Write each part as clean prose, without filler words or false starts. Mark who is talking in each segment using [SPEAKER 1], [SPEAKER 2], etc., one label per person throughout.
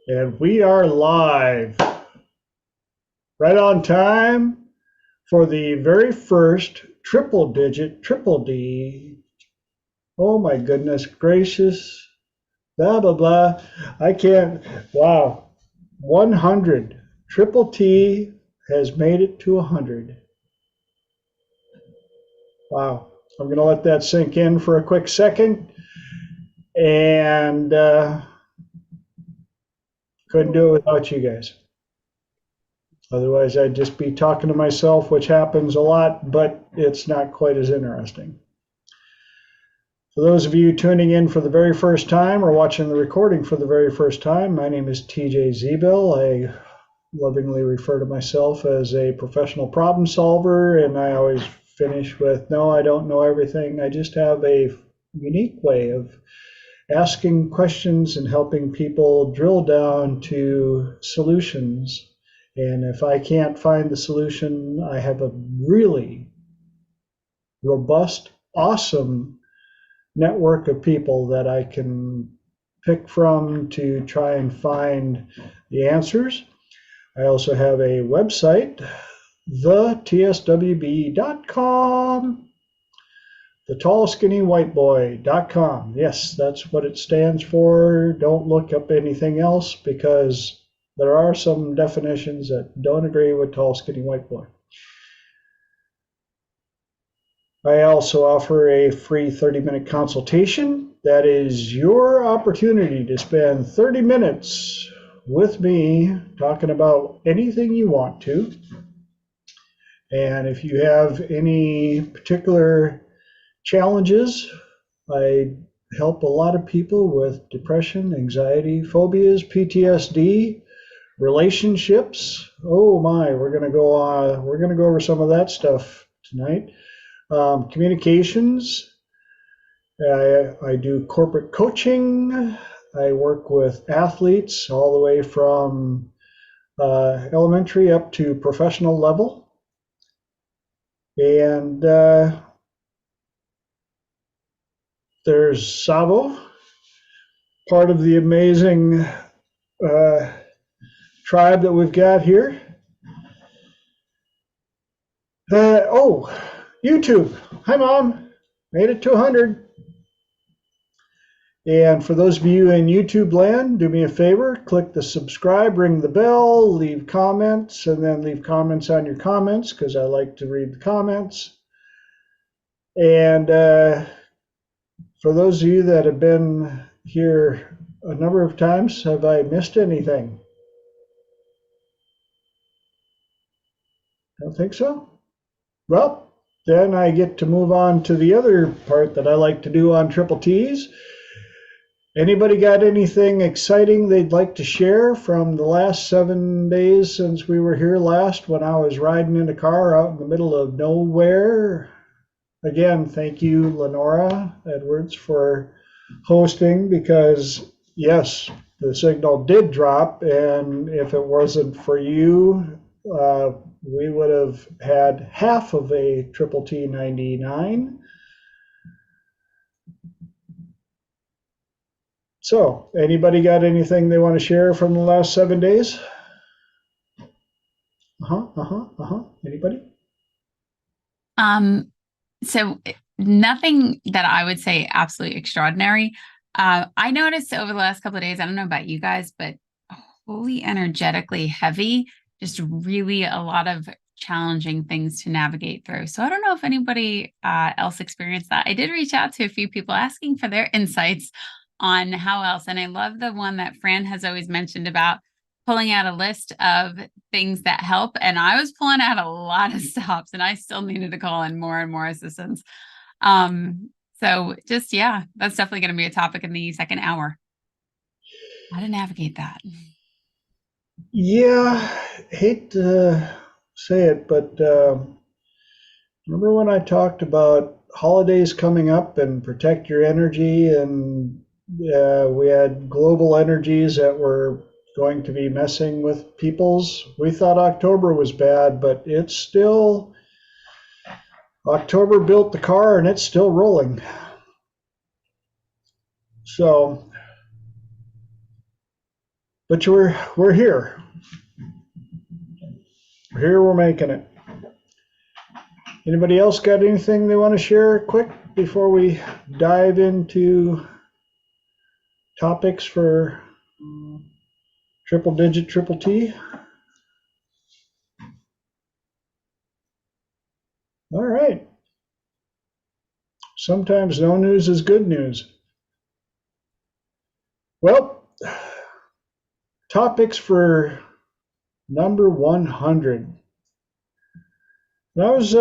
[SPEAKER 1] And we are live, right on time for the very first triple digit, triple D. Oh my goodness gracious, blah, blah, blah. I can't, wow. 100. Triple T has made it to 100. Wow. I'm going to let that sink in for a quick second. And couldn't do it without you guys. Otherwise, I'd just be talking to myself, which happens a lot, but it's not quite as interesting. For those of you tuning in for the very first time or watching the recording for the very first time, my name is TJ Zebel. I lovingly refer to myself as a professional problem solver, and I always finish with, no, I don't know everything. I just have a unique way of asking questions and helping people drill down to solutions. And if I can't find the solution, I have a really robust, awesome network of people that I can pick from to try and find the answers. I also have a website, thetswb.com, thetallskinnywhiteboy.com. Yes, that's what it stands for. Don't look up anything else because there are some definitions that don't agree with tall, skinny white boy. I also offer a free 30-minute consultation. That is your opportunity to spend 30 minutes with me talking about anything you want to. And if you have any particular challenges, I help a lot of people with depression, anxiety, phobias, PTSD, relationships. Oh my, we're going to go over some of that stuff tonight. Communications. I do corporate coaching. I work with athletes all the way from elementary up to professional level. And there's Sabo, part of the amazing tribe that we've got here. YouTube. Hi, Mom. Made it to 100. And for those of you in YouTube land, do me a favor, click the subscribe, ring the bell, leave comments, and then leave comments on your comments because I like to read the comments. And for those of you that have been here a number of times, have I missed anything? Don't think so? Well, then I get to move on to the other part that I like to do on Triple T's. Anybody got anything exciting they'd like to share from the last 7 days since we were here last when I was riding in a car out in the middle of nowhere? Again, thank you, Lenora Edwards, for hosting because, yes, the signal did drop, and if it wasn't for you, we would have had half of a Triple T 99. So, anybody got anything they want to share from the last 7 days? Anybody?
[SPEAKER 2] So nothing that I would say absolutely extraordinary. I noticed over the last couple of days, I don't know about you guys, but wholly energetically heavy, just really a lot of challenging things to navigate through. So I don't know if anybody else experienced that. I did reach out to a few people asking for their insights on how else. And I love the one that Fran has always mentioned about pulling out a list of things that help. And I was pulling out a lot of stops and I still needed to call in more and more assistance. So just, yeah, that's definitely going to be a topic in the second hour. How to navigate that.
[SPEAKER 1] Yeah, hate to say it, but remember when I talked about holidays coming up and protect your energy, and we had global energies that were going to be messing with people's? We thought October was bad, but it's still, October built the car and it's still rolling. So, But we're here. We're here, we're making it. Anybody else got anything they want to share quick before we dive into topics for triple digit triple T? All right. Sometimes no news is good news. Well, topics for number 100. And I was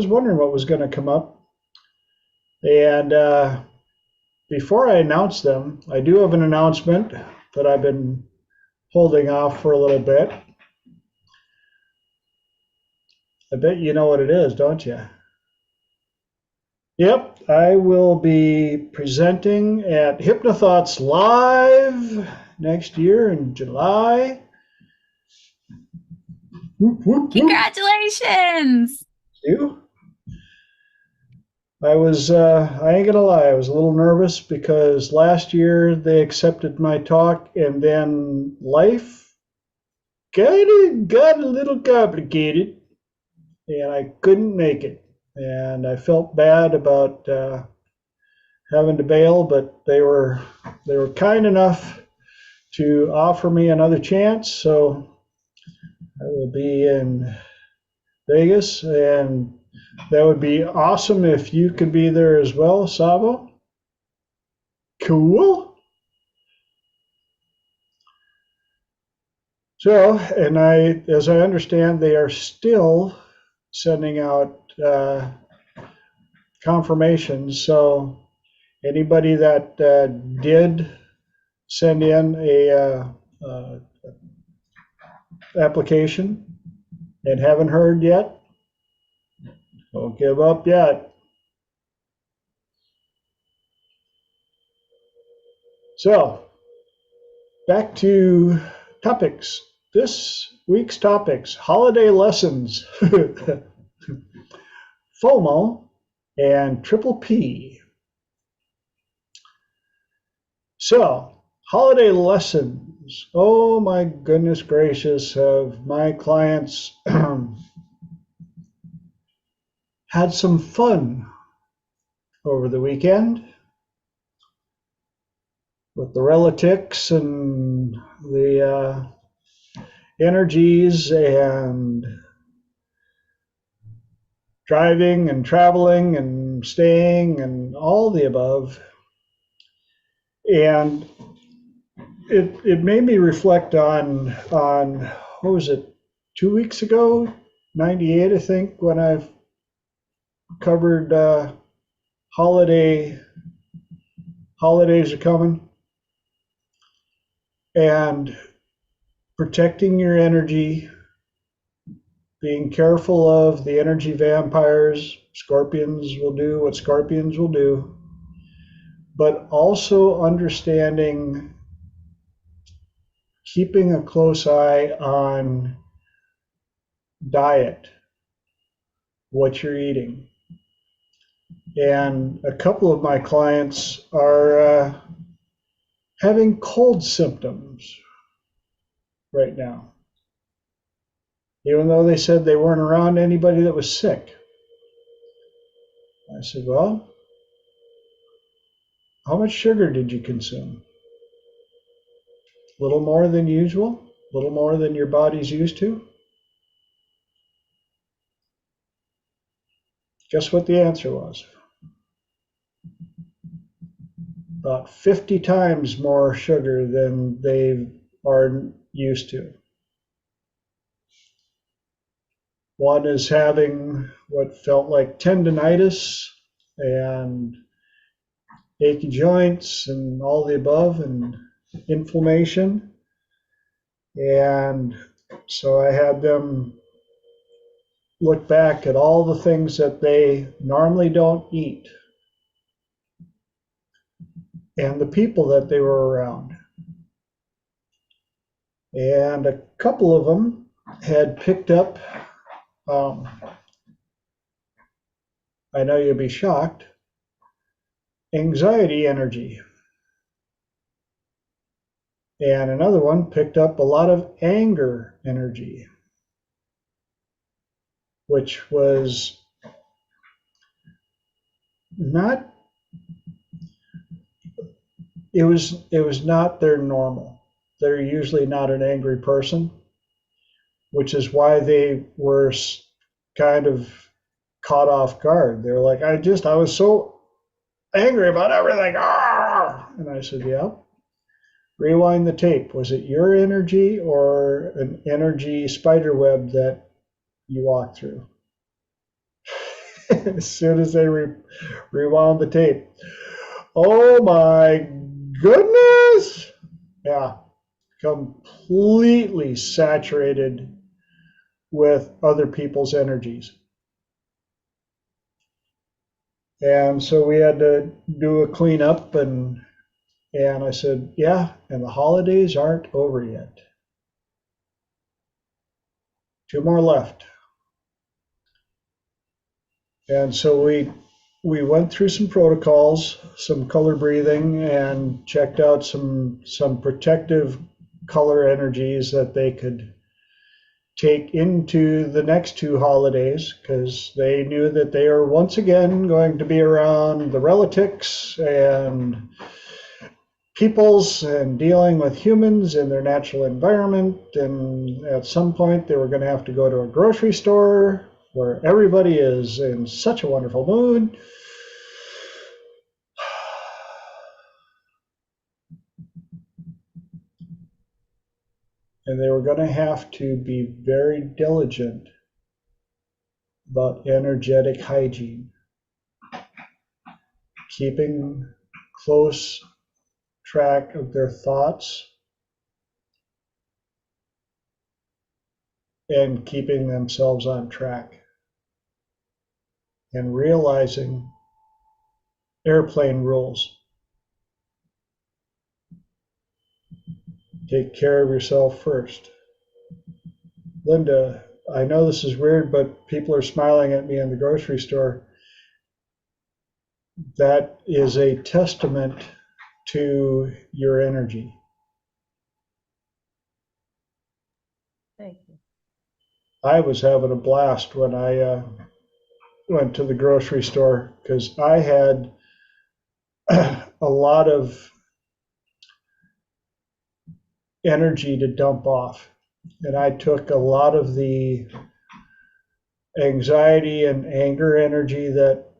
[SPEAKER 1] wondering what was going to come up, and before I announce them, I do have an announcement that I've been holding off for a little bit. I bet you know what it is, don't you? Yep, I will be presenting at Hypnothoughts Live next year in July. Whoop, whoop, whoop.
[SPEAKER 2] Congratulations!
[SPEAKER 1] You? I ain't gonna lie, I was a little nervous because last year they accepted my talk and then life got a little complicated and I couldn't make it. And I felt bad about having to bail, but they were kind enough to offer me another chance. So I will be in Vegas, and that would be awesome if you could be there as well, Savo. Cool. So, and as I understand, they are still sending out confirmations. So anybody that did send in a application and haven't heard yet, don't give up yet. So back to topics. This week's topics: holiday lessons, FOMO, and triple P. So, holiday lessons. Oh my goodness gracious, have my clients had some fun over the weekend with the relatives and the energies and driving and traveling and staying and all the above. And it made me reflect on what was it, 2 weeks ago, 98, I think, when I've covered holidays are coming, and protecting your energy, being careful of the energy vampires. Scorpions will do what scorpions will do, but also understanding, keeping a close eye on diet, what you're eating. And a couple of my clients are having cold symptoms right now, even though they said they weren't around anybody that was sick. I said, well, how much sugar did you consume? A little more than usual? A little more than your body's used to? Guess what the answer was? About 50 times more sugar than they are used to. One is having what felt like tendonitis and achy joints and all the above, and inflammation. And so I had them look back at all the things that they normally don't eat and the people that they were around. And a couple of them had picked up, I know you'll be shocked, anxiety energy. And another one picked up a lot of anger energy, which was not, it was not their normal. They're usually not an angry person, which is why they were kind of caught off guard. They were like, I was so angry about everything. And I said, yeah. Rewind the tape. Was it your energy or an energy spider web that you walked through? As soon as they rewound the tape, oh my goodness! Yeah, completely saturated with other people's energies. And so we had to do a cleanup, and I said, yeah, and the holidays aren't over yet. 2 more left. And so we went through some protocols, some color breathing, and checked out some protective color energies that they could take into the next 2 holidays, because they knew that they are once again going to be around the relatics and peoples and dealing with humans in their natural environment. And at some point they were going to have to go to a grocery store where everybody is in such a wonderful mood. And they were going to have to be very diligent about energetic hygiene, keeping close track of their thoughts and keeping themselves on track, and realizing airplane rules. Take care of yourself first. Linda, I know this is weird, but people are smiling at me in the grocery store. That is a testament to your energy.
[SPEAKER 3] Thank you.
[SPEAKER 1] I was having a blast when I went to the grocery store, because I had a lot of energy to dump off. And I took a lot of the anxiety and anger energy that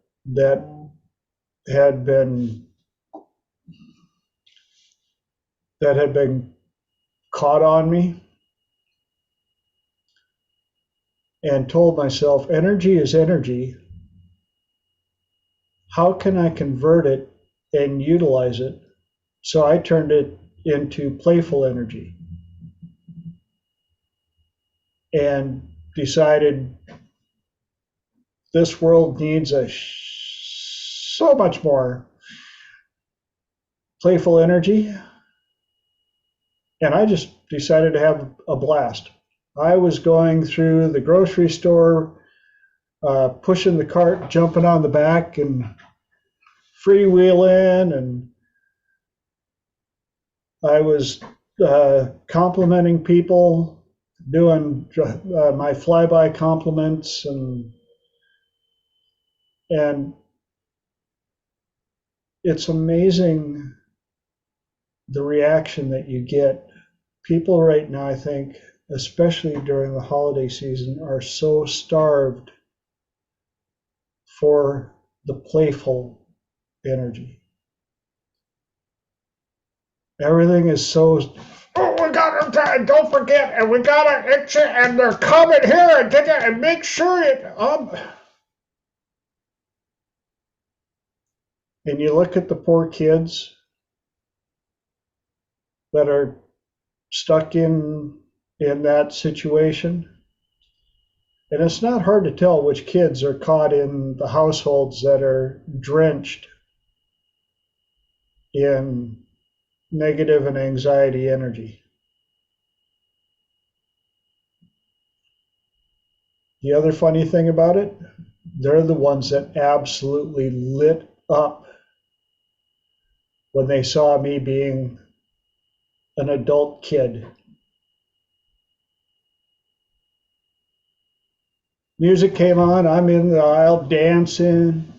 [SPEAKER 1] had been caught on me, and told myself, energy is energy. How can I convert it and utilize it? So I turned it into playful energy and decided this world needs so much more playful energy. And I just decided to have a blast. I was going through the grocery store, pushing the cart, jumping on the back and freewheeling, and I was complimenting people, doing my flyby compliments, and it's amazing the reaction that you get. People right now, I think, especially during the holiday season, are so starved for the playful energy. Everything is so, oh, we gotta, don't forget, and we gotta, and they're coming here and take it, and make sure it, and you look at the poor kids that are stuck in that situation, and it's not hard to tell which kids are caught in the households that are drenched in negative and anxiety energy. The other funny thing about it, they're the ones that absolutely lit up when they saw me being an adult kid. Music came on, I'm in the aisle dancing,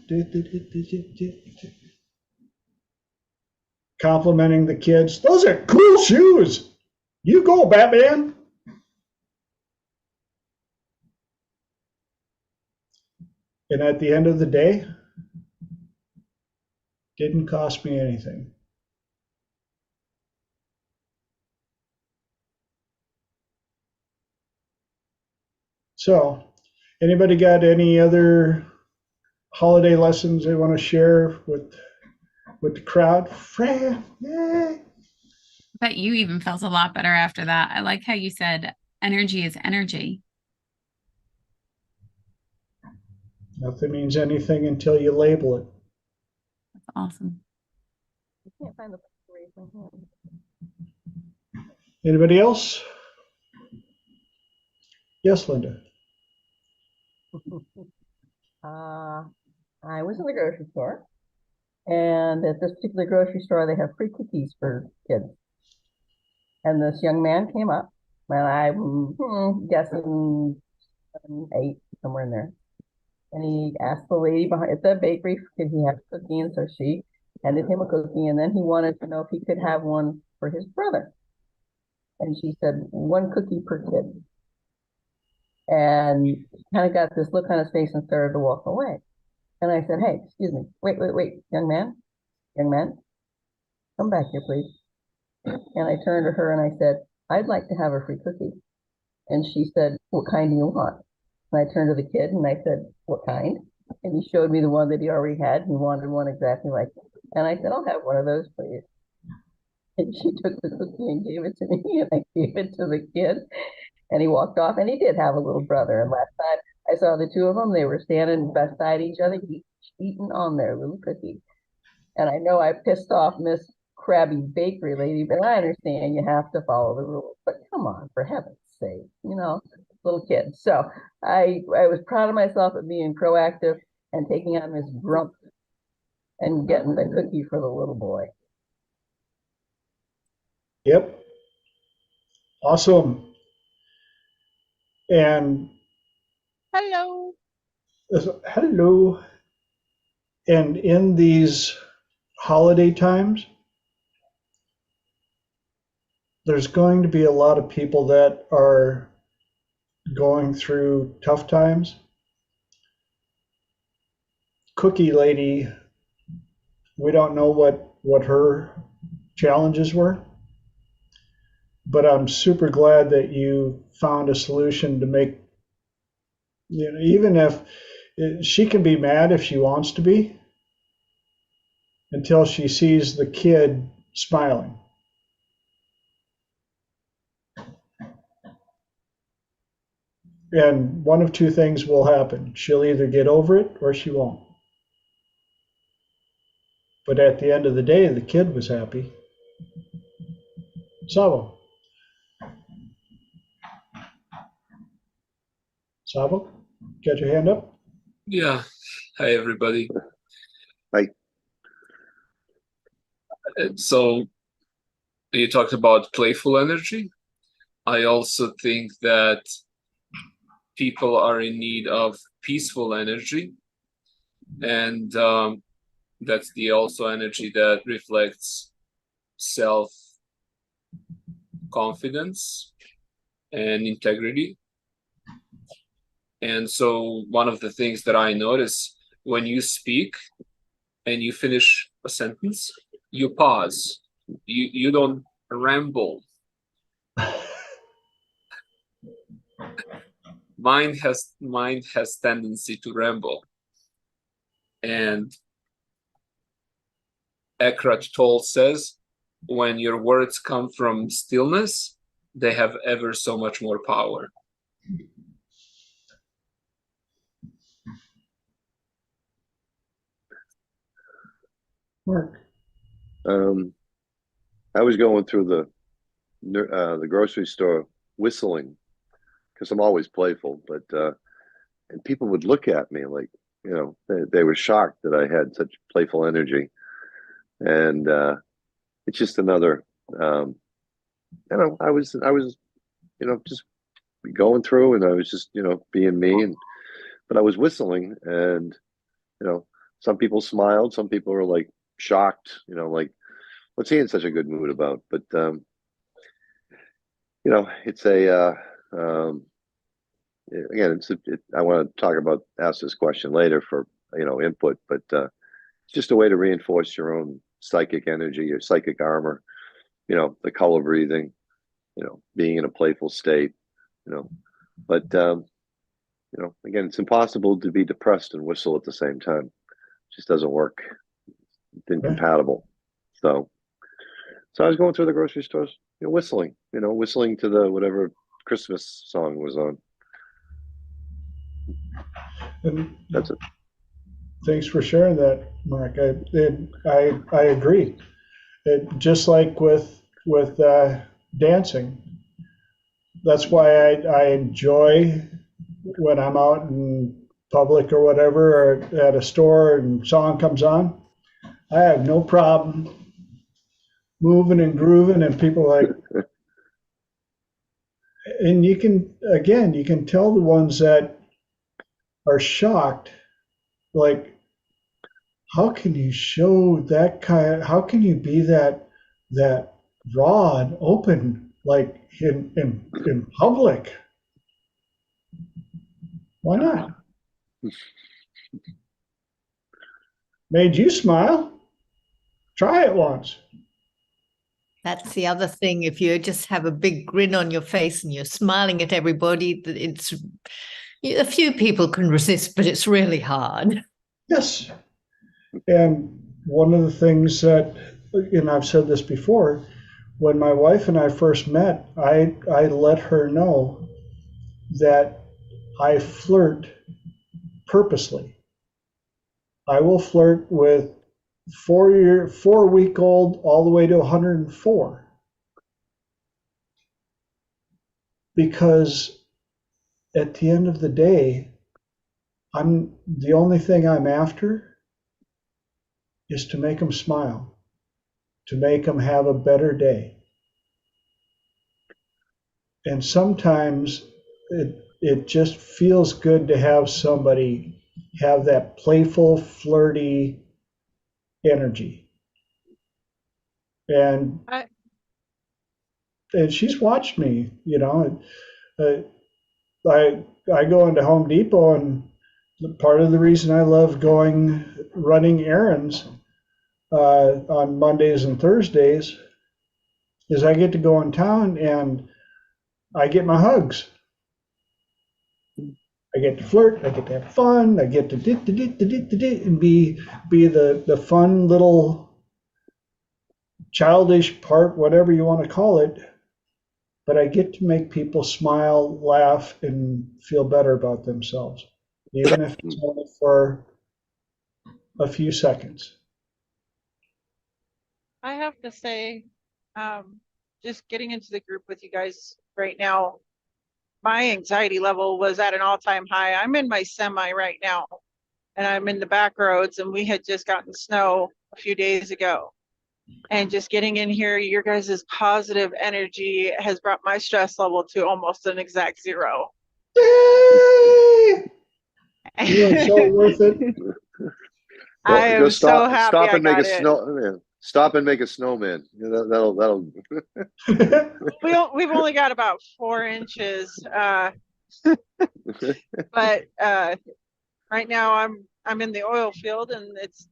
[SPEAKER 1] complimenting the kids. Those are cool shoes. You go, Batman. And at the end of the day, didn't cost me anything. So, anybody got any other holiday lessons they want to share with the crowd? Fran, yay!
[SPEAKER 2] Bet you even felt a lot better after that. I like how you said energy is energy.
[SPEAKER 1] Nothing means anything until you label it.
[SPEAKER 2] That's awesome.
[SPEAKER 3] I can't find the place to raise my hand.
[SPEAKER 1] Anybody else? Yes, Linda.
[SPEAKER 3] I was in the grocery store, and at this particular grocery store, they have free cookies for kids. And this young man came up, and I'm guessing 7, 8, somewhere in there. And he asked the lady behind at the bakery, could he have a cookie? And so she handed him a cookie, and then he wanted to know if he could have one for his brother. And she said, 1 cookie per kid. And he kind of got this look on his face and started to walk away. And I said, hey, excuse me, wait, young man, come back here, please. And I turned to her and I said, I'd like to have a free cookie. And she said, what kind do you want? And I turned to the kid and I said, what kind? And he showed me the one that he already had. He wanted one exactly like it. And I said, I'll have one of those, please. And she took the cookie and gave it to me, and I gave it to the kid. And he walked off, and he did have a little brother. And last time I saw the two of them, they were standing beside each other, eating on their little cookie. And I know I pissed off Miss Krabby Bakery lady, but I understand you have to follow the rules. But come on, for heaven's sake, little kids. So I was proud of myself at being proactive and taking on this grump and getting the cookie for the little boy.
[SPEAKER 1] Yep. Awesome. And
[SPEAKER 4] Hello.
[SPEAKER 1] hello. And in these holiday times, there's going to be a lot of people that are going through tough times. Cookie Lady, we don't know what her challenges were, but I'm super glad that you found a solution to make, even if she can be mad if she wants to be, until she sees the kid smiling. And one of two things will happen. She'll either get over it or she won't. But at the end of the day, the kid was happy. Sabo. Sabo, got your hand up?
[SPEAKER 5] Yeah. Hi, everybody.
[SPEAKER 6] Hi.
[SPEAKER 5] So you talked about playful energy. I also think that people are in need of peaceful energy. And that's the also energy that reflects self-confidence and integrity. And so one of the things that I notice when you speak and you finish a sentence, you pause. You don't ramble. Mind has tendency to ramble. And Eckhart Tolle says, when your words come from stillness, they have ever so much more power.
[SPEAKER 1] Mark.
[SPEAKER 6] I was going through the grocery store whistling because I'm always playful, but and people would look at me like, they were shocked that I had such playful energy, and it's just another you know, I was, you know, just going through, and I was just, you know, being me, and but I was whistling, and you know, some people smiled, some people were like shocked, you know, like, what's he in such a good mood about? But you know, it's a again, I want to talk about, ask this question later for, you know, input, but it's just a way to reinforce your own psychic energy, your psychic armor, you know, the color breathing, you know, being in a playful state, you know, but you know, again, it's impossible to be depressed and whistle at the same time. It just doesn't work. It's incompatible. So I was going through the grocery stores, you know, whistling to the whatever Christmas song was on.
[SPEAKER 1] And
[SPEAKER 6] That's it.
[SPEAKER 1] thanks for sharing that, Mark. I agree. Just like with dancing, that's why I enjoy when I'm out in public or whatever, or at a store and song comes on. I have no problem moving and grooving, and people like, and you can tell the ones that are shocked, like, how can you show that kind? How can you be that raw and open, like in public? Why not? Made you smile. Try it once.
[SPEAKER 7] That's the other thing. If you just have a big grin on your face and you're smiling at everybody, it's a few people can resist, but it's really hard.
[SPEAKER 1] Yes. And one of the things that, and I've said this before, when my wife and I first met, I let her know that I flirt purposely. I will flirt with 4-week-old all the way to 104, because at the end of the day, the only thing I'm after is to make them smile, to make them have a better day. And sometimes it just feels good to have somebody have that playful, flirty energy. And she's watched me, you know. I go into Home Depot, and part of the reason I love running errands on Mondays and Thursdays is I get to go in town and I get my hugs. I get to flirt, I get to have fun, I get to and be the fun little childish part, whatever you want to call it. But I get to make people smile, laugh, and feel better about themselves, even if it's only for a few seconds.
[SPEAKER 4] I have to say, just getting into the group with you guys right now, my anxiety level was at an all-time high. I'm in my semi right now, and I'm in the back roads, and we had just gotten snow a few days ago. And just getting in here, your guys' positive energy has brought my stress level to almost an exact 0.
[SPEAKER 1] Yay! You are so worth it.
[SPEAKER 4] I am so happy
[SPEAKER 6] Stop
[SPEAKER 4] I
[SPEAKER 6] and make
[SPEAKER 4] got
[SPEAKER 6] a
[SPEAKER 4] it.
[SPEAKER 6] snow. Stop and make a snowman. That'll.
[SPEAKER 4] We've only got about 4 inches, but right now I'm in the oil field, and it's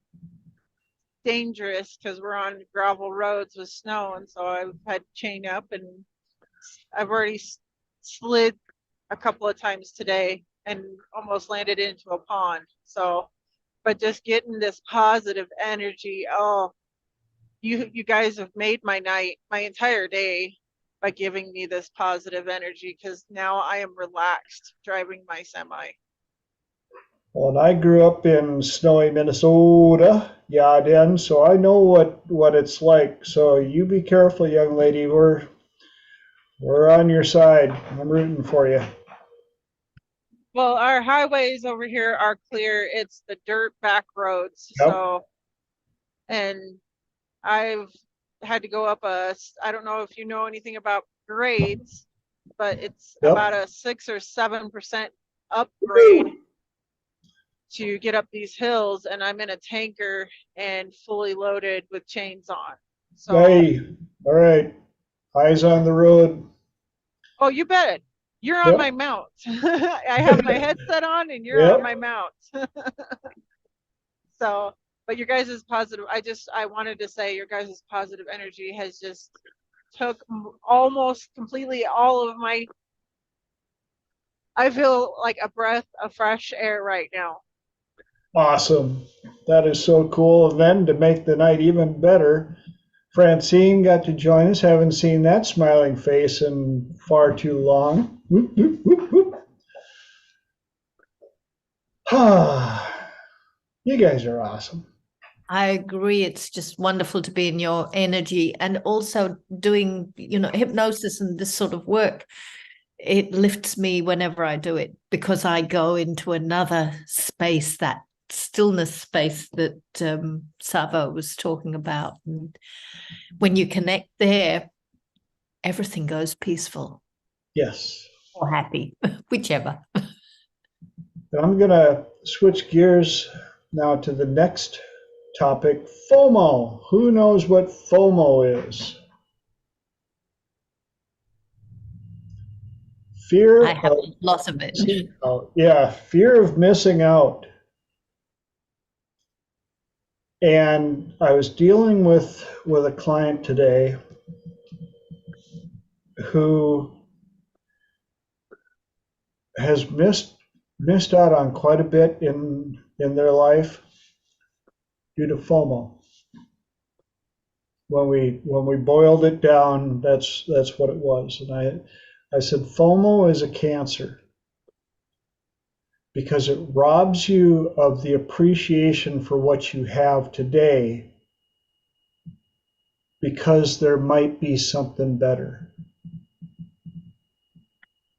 [SPEAKER 4] dangerous because we're on gravel roads with snow, and so I've had to chain up, and I've already slid a couple of times today and almost landed into a pond. So, but just getting this positive energy, oh, you guys have made my night, my entire day, by giving me this positive energy, because now I am relaxed driving my semi.
[SPEAKER 1] Well, and I grew up in snowy Minnesota, yeah, so I know what it's like. So you be careful, young lady. We're on your side. I'm rooting for you.
[SPEAKER 4] Well, our highways over here are clear. It's the dirt back roads.
[SPEAKER 1] Yep.
[SPEAKER 4] So, and I've had to go up I don't know if you know anything about grades, but it's
[SPEAKER 1] Yep.
[SPEAKER 4] about a 6 or 7% upgrade to get up these hills, and I'm in a tanker and fully loaded with chains on. So,
[SPEAKER 1] Hey, all right. Eyes on the road.
[SPEAKER 4] oh, you bet. You're on
[SPEAKER 1] Yep.
[SPEAKER 4] my mount. I have my headset on and you're
[SPEAKER 1] Yep.
[SPEAKER 4] on my mount. So, but your guys' positive, I wanted to say your guys' positive energy has just took almost completely all of my, I feel like a breath of fresh air right now.
[SPEAKER 1] Awesome. That is so cool. And then to make the night even better, Francine got to join us. Haven't seen that smiling face in far too long. Whoop, whoop, whoop, whoop. You guys are awesome.
[SPEAKER 7] I agree. It's just wonderful to be in your energy, and also doing, hypnosis and this sort of work. It lifts me whenever I do it, because I go into another space, that stillness space that Savo was talking about. And when you connect there, everything goes peaceful.
[SPEAKER 1] Yes.
[SPEAKER 7] Or happy, whichever.
[SPEAKER 1] I'm going to switch gears now to the next topic, FOMO. Who knows what FOMO is? Fear
[SPEAKER 7] I have
[SPEAKER 1] of
[SPEAKER 7] lots of it.
[SPEAKER 1] missing out. Yeah, fear of missing out. And I was dealing with a client today who has missed out on quite a bit in their life due to FOMO. When we boiled it down, that's what it was. And I said FOMO is a cancer because it robs you of the appreciation for what you have today, because there might be something better.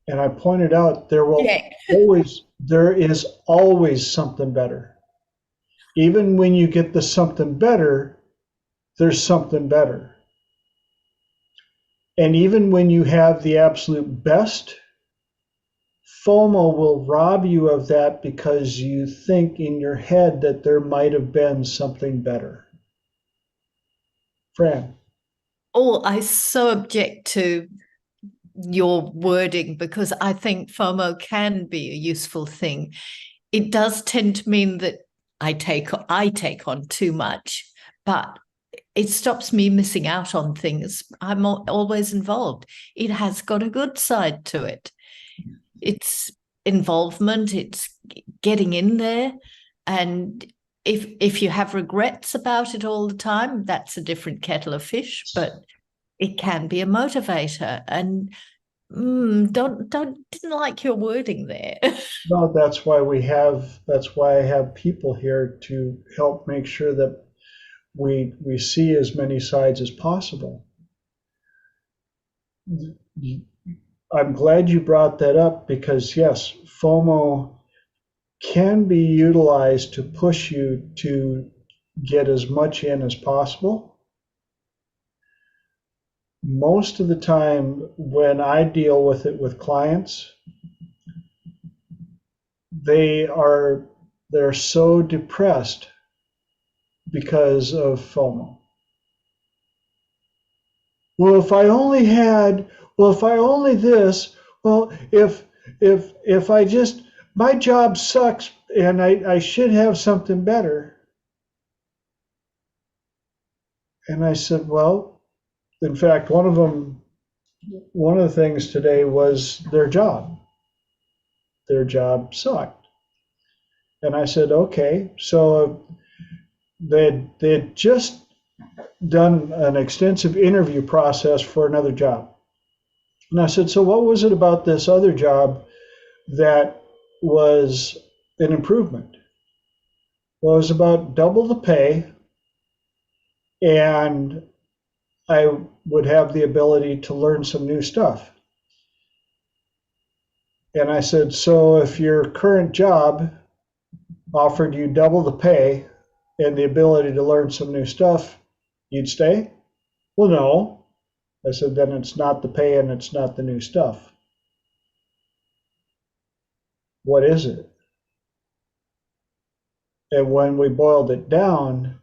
[SPEAKER 1] And I pointed out there is always something better. Even when you get the something better, there's something better. And even when you have the absolute best, FOMO will rob you of that because you think in your head that there might have been something better. Fran.
[SPEAKER 7] Oh, I so object to your wording, because I think FOMO can be a useful thing. It does tend to mean that I take on too much, but it stops me missing out on things. I'm always involved. It has got a good side to it. It's involvement, it's getting in there. And if you have regrets about it all the time, that's a different kettle of fish, but it can be a motivator. And didn't like your wording there.
[SPEAKER 1] No, that's why I have people here to help make sure that we see as many sides as possible. I'm glad you brought that up, because yes, FOMO can be utilized to push you to get as much in as possible. Most of the time when I deal with it with clients, they're so depressed because of FOMO. Well, if I only this, well, if I just, my job sucks and I should have something better. And I said, well, in fact, one of the things today was their job. Their job sucked. And I said, okay, so they'd just done an extensive interview process for another job. And I said, so what was it about this other job that was an improvement? Well, it was about double the pay, and I would have the ability to learn some new stuff. And I said, so if your current job offered you double the pay and the ability to learn some new stuff, you'd stay? Well, no. I said, then it's not the pay and it's not the new stuff. What is it? And when we boiled it down,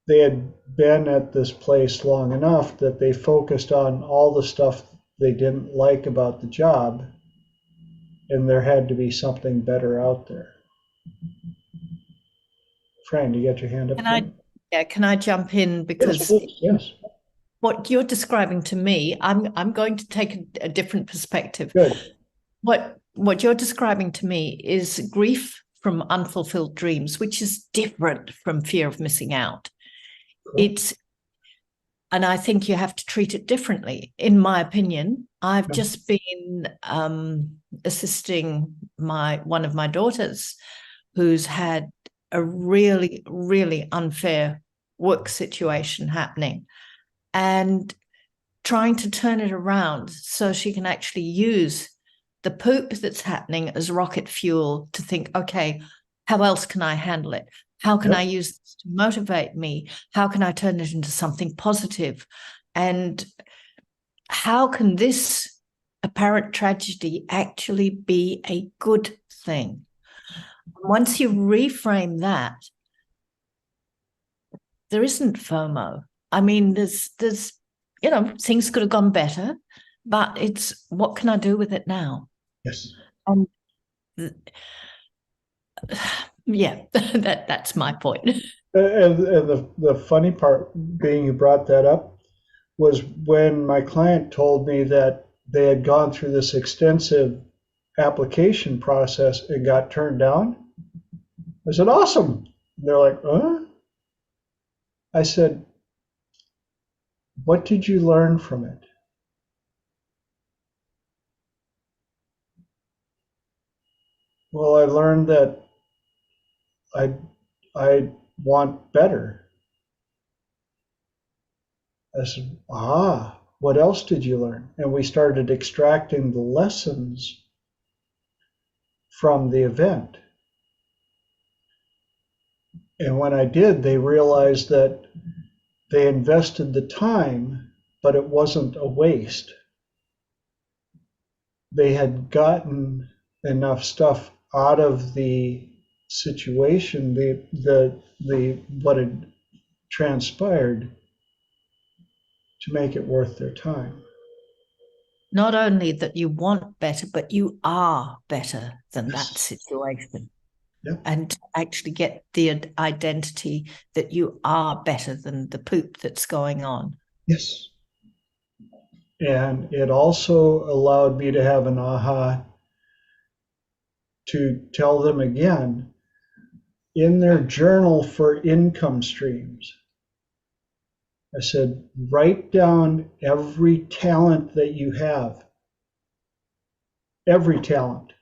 [SPEAKER 1] they had been at this place long enough that they focused on all the stuff they didn't like about the job, and there had to be something better out there. Fran, you got your hand up?
[SPEAKER 7] Can I jump in? Because
[SPEAKER 1] yes.
[SPEAKER 7] What you're describing to me, I'm going to take a different perspective.
[SPEAKER 1] Good.
[SPEAKER 7] What you're describing to me is grief from unfulfilled dreams, which is different from fear of missing out. Cool. And I think you have to treat it differently. In my opinion, I've just been assisting one of my daughters who's had a really, really unfair work situation happening, and trying to turn it around so she can actually use the poop that's happening as rocket fuel to think, okay, how else can I handle it? How can I use this to motivate me? How can I turn it into something positive? And how can this apparent tragedy actually be a good thing? Once you reframe that, there isn't FOMO. I mean, there's things could have gone better, but it's what can I do with it now?
[SPEAKER 1] Yes.
[SPEAKER 7] Yeah, that's my point.
[SPEAKER 1] And the funny part being you brought that up was when my client told me that they had gone through this extensive application process and got turned down. I said, awesome. And they're like, huh? I said, what did you learn from it? Well, I learned that I want better. I said, what else did you learn? And we started extracting the lessons from the event. And when I did, they realized that they invested the time, but it wasn't a waste. They had gotten enough stuff out of the situation, what had transpired, to make it worth their time.
[SPEAKER 7] Not only that you want better, but you are better than that situation.
[SPEAKER 1] Yep.
[SPEAKER 7] And to actually get the identity that you are better than the poop that's going on.
[SPEAKER 1] Yes. And it also allowed me to have an aha to tell them again in their journal for income streams. I said, write down every talent that you have. Every talent.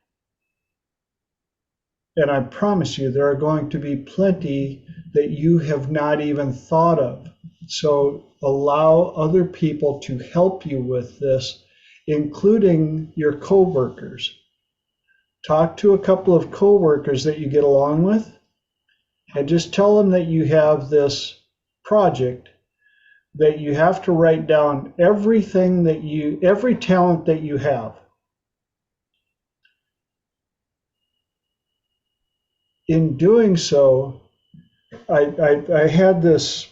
[SPEAKER 1] And I promise you, there are going to be plenty that you have not even thought of. So allow other people to help you with this, including your coworkers. Talk to a couple of coworkers that you get along with, and just tell them that you have this project, that you have to write down every talent that you have. In doing so, I had this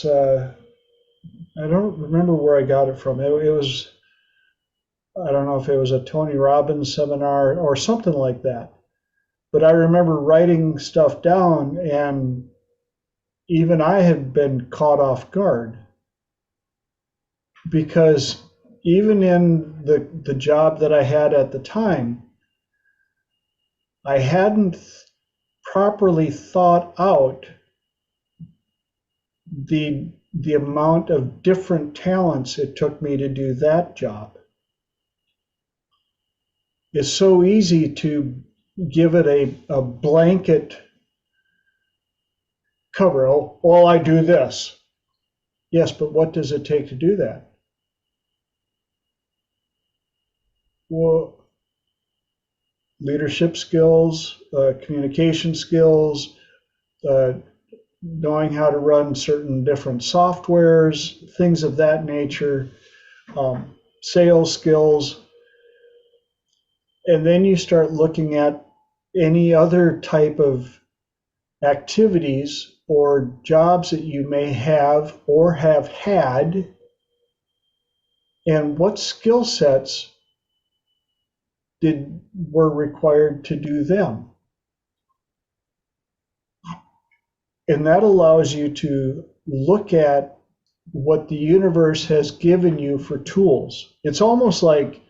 [SPEAKER 1] I don't remember where I got it from. It was, I don't know if it was a Tony Robbins seminar or something like that. But I remember writing stuff down, and even I had been caught off guard, because even in the job that I had at the time, I hadn't properly thought out the amount of different talents it took me to do that job. It's so easy to give it a blanket cover. Oh, well, I do this. Yes, but what does it take to do that? Well, leadership skills, communication skills, knowing how to run certain different softwares, things of that nature, sales skills. And then you start looking at any other type of activities or jobs that you may have or have had, and what skill sets were required to do them. And that allows you to look at what the universe has given you for tools. It's almost like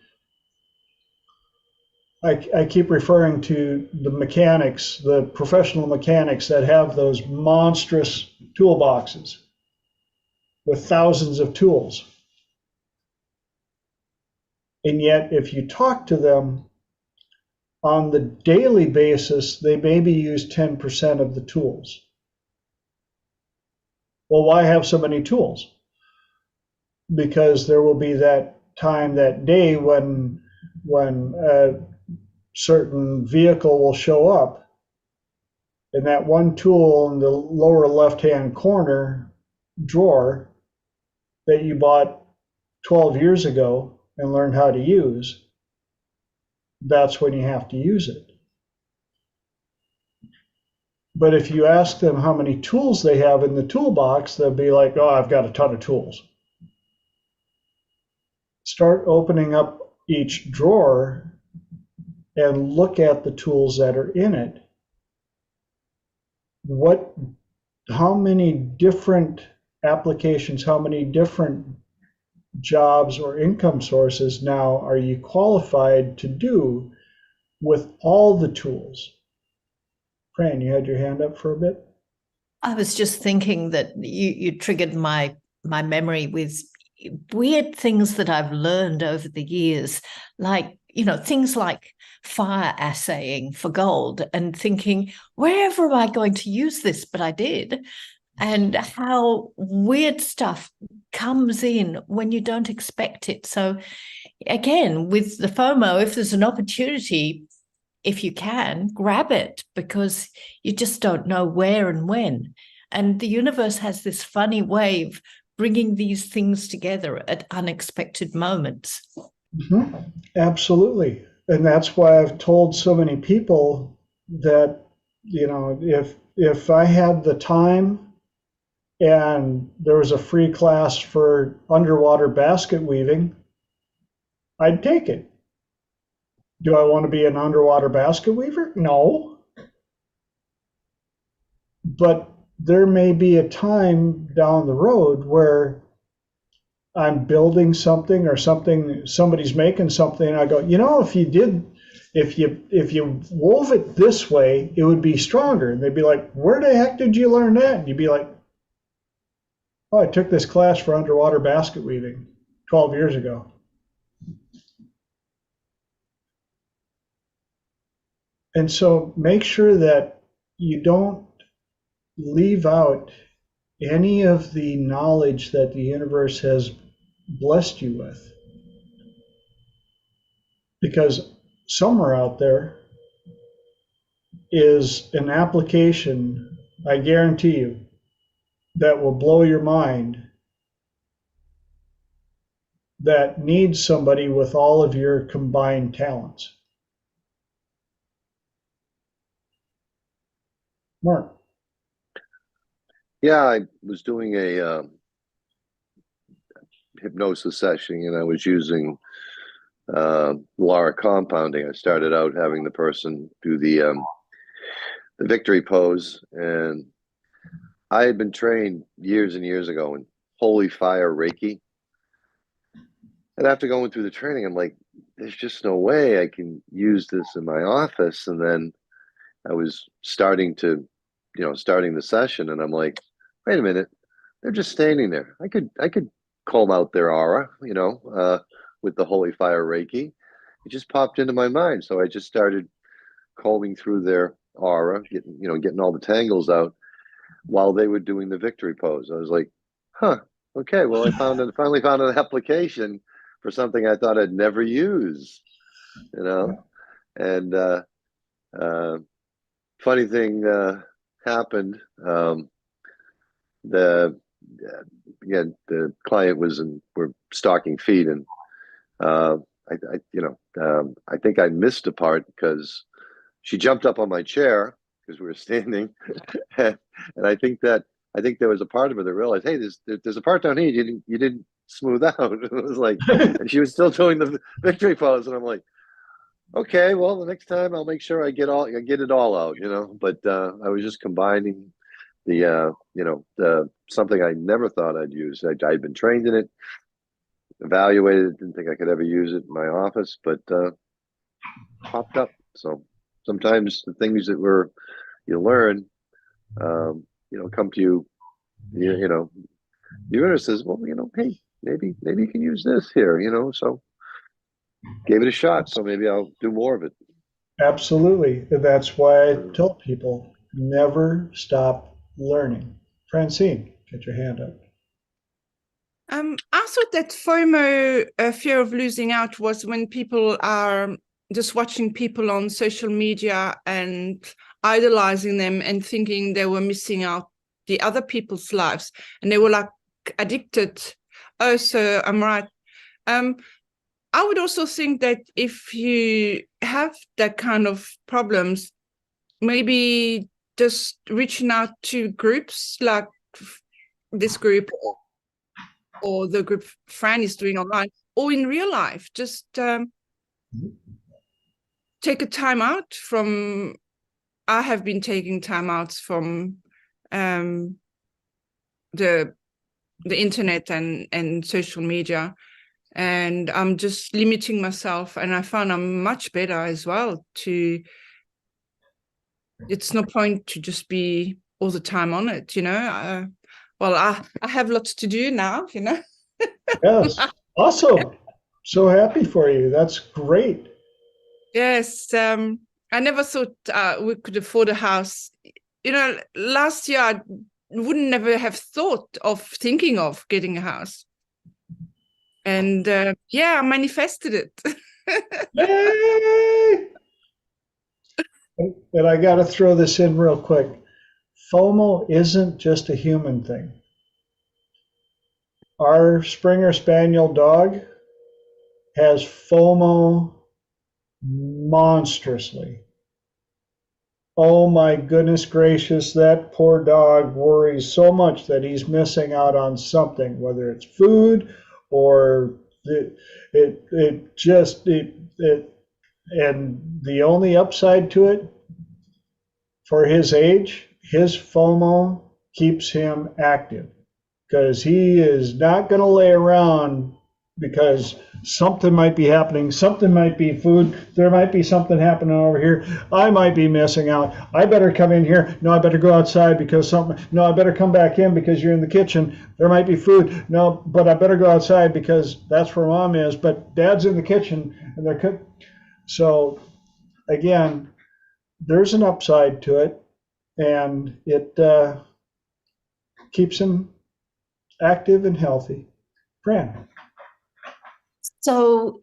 [SPEAKER 1] I keep referring to the mechanics, the professional mechanics that have those monstrous toolboxes with thousands of tools. And yet, if you talk to them on the daily basis, they maybe use 10% of the tools. Well, why have so many tools? Because there will be that time that day when a certain vehicle will show up, and that one tool in the lower left-hand corner drawer that you bought 12 years ago and learned how to use, that's when you have to use it. But if you ask them how many tools they have in the toolbox, they'll be like, oh, I've got a ton of tools. Start opening up each drawer and look at the tools that are in it. How many different applications, how many different jobs or income sources now are you qualified to do with all the tools? Fran, you had your hand up for a bit?
[SPEAKER 7] I was just thinking that you triggered my memory with weird things that I've learned over the years, like, things like fire assaying for gold, and thinking, wherever am I going to use this? But I did. And how weird stuff comes in when you don't expect it. So again, with the FOMO, if there's an opportunity, if you can, grab it, because you just don't know where and when. And the universe has this funny way of bringing these things together at unexpected moments.
[SPEAKER 1] Mm-hmm. Absolutely. And that's why I've told so many people that, if I had the time and there was a free class for underwater basket weaving, I'd take it. Do I want to be an underwater basket weaver? No. But there may be a time down the road where I'm building something or somebody's making something, and I go, if you wove it this way, it would be stronger. And they'd be like, where the heck did you learn that? And you'd be like, oh, I took this class for underwater basket weaving 12 years ago. And so make sure that you don't leave out any of the knowledge that the universe has blessed you with. Because somewhere out there is an application, I guarantee you, that will blow your mind, that needs somebody with all of your combined talents. Mark.
[SPEAKER 6] Yeah, I was doing a hypnosis session, and I was using law of compounding. I started out having the person do the victory pose, and I had been trained years and years ago in holy fire Reiki. And after going through the training, I'm like, there's just no way I can use this in my office. And then I was starting the session, and I'm like, wait a minute, they're just standing there. I could comb out their aura, with the holy fire Reiki. It just popped into my mind. So I just started combing through their aura, getting all the tangles out while they were doing the victory pose. I was like, okay, well, I finally found an application for something I thought I'd never use, and funny thing happened. again, the client we're stocking feet, and I think I missed a part because she jumped up on my chair because we were standing, and I think there was a part of her that realized, hey, there's a part down here you didn't smooth out. It was like, and she was still doing the victory pose, and I'm like, okay, well, the next time I'll make sure I get it all out, But I was just combining the something I never thought I'd use. I'd been trained in it, evaluated, didn't think I could ever use it in my office, but popped up. So sometimes the things that you learn, come to you. The universe says, well, hey, maybe you can use this here, So gave it a shot. So maybe I'll do more of it.
[SPEAKER 1] Absolutely. That's why I tell people never stop learning. Francine, get your hand up.
[SPEAKER 8] I thought that FOMO, fear of losing out, was when people are just watching people on social media and idolizing them and thinking they were missing out the other people's lives, and they were like addicted. Oh, so I'm right. I would also think that if you have that kind of problems, maybe just reaching out to groups like this group or the group Fran is doing online or in real life, just take a time out from, I have been taking time outs from the internet and social media, and I'm just limiting myself, and I found I'm much better as well it's no point to just be all the time on it, well, I have lots to do now,
[SPEAKER 1] Yes, awesome. So happy for you. That's great.
[SPEAKER 8] Yes, I never thought we could afford a house. Last year I wouldn't never have thought of thinking of getting a house. And I manifested it.
[SPEAKER 1] Yay! And I got to throw this in real quick. FOMO isn't just a human thing. Our Springer Spaniel dog has FOMO monstrously. Oh my goodness gracious, that poor dog worries so much that he's missing out on something, whether it's food or and the only upside to it, for his age, his FOMO keeps him active, because he is not going to lay around because something might be happening, something might be food, there might be something happening over here, I might be missing out, I better come in here, no, I better go outside because something, no, I better come back in because you're in the kitchen, there might be food, no, but I better go outside because that's where mom is, but dad's in the kitchen and they're cooking. So again, there's an upside to it, and it keeps him active and healthy. Fran.
[SPEAKER 7] So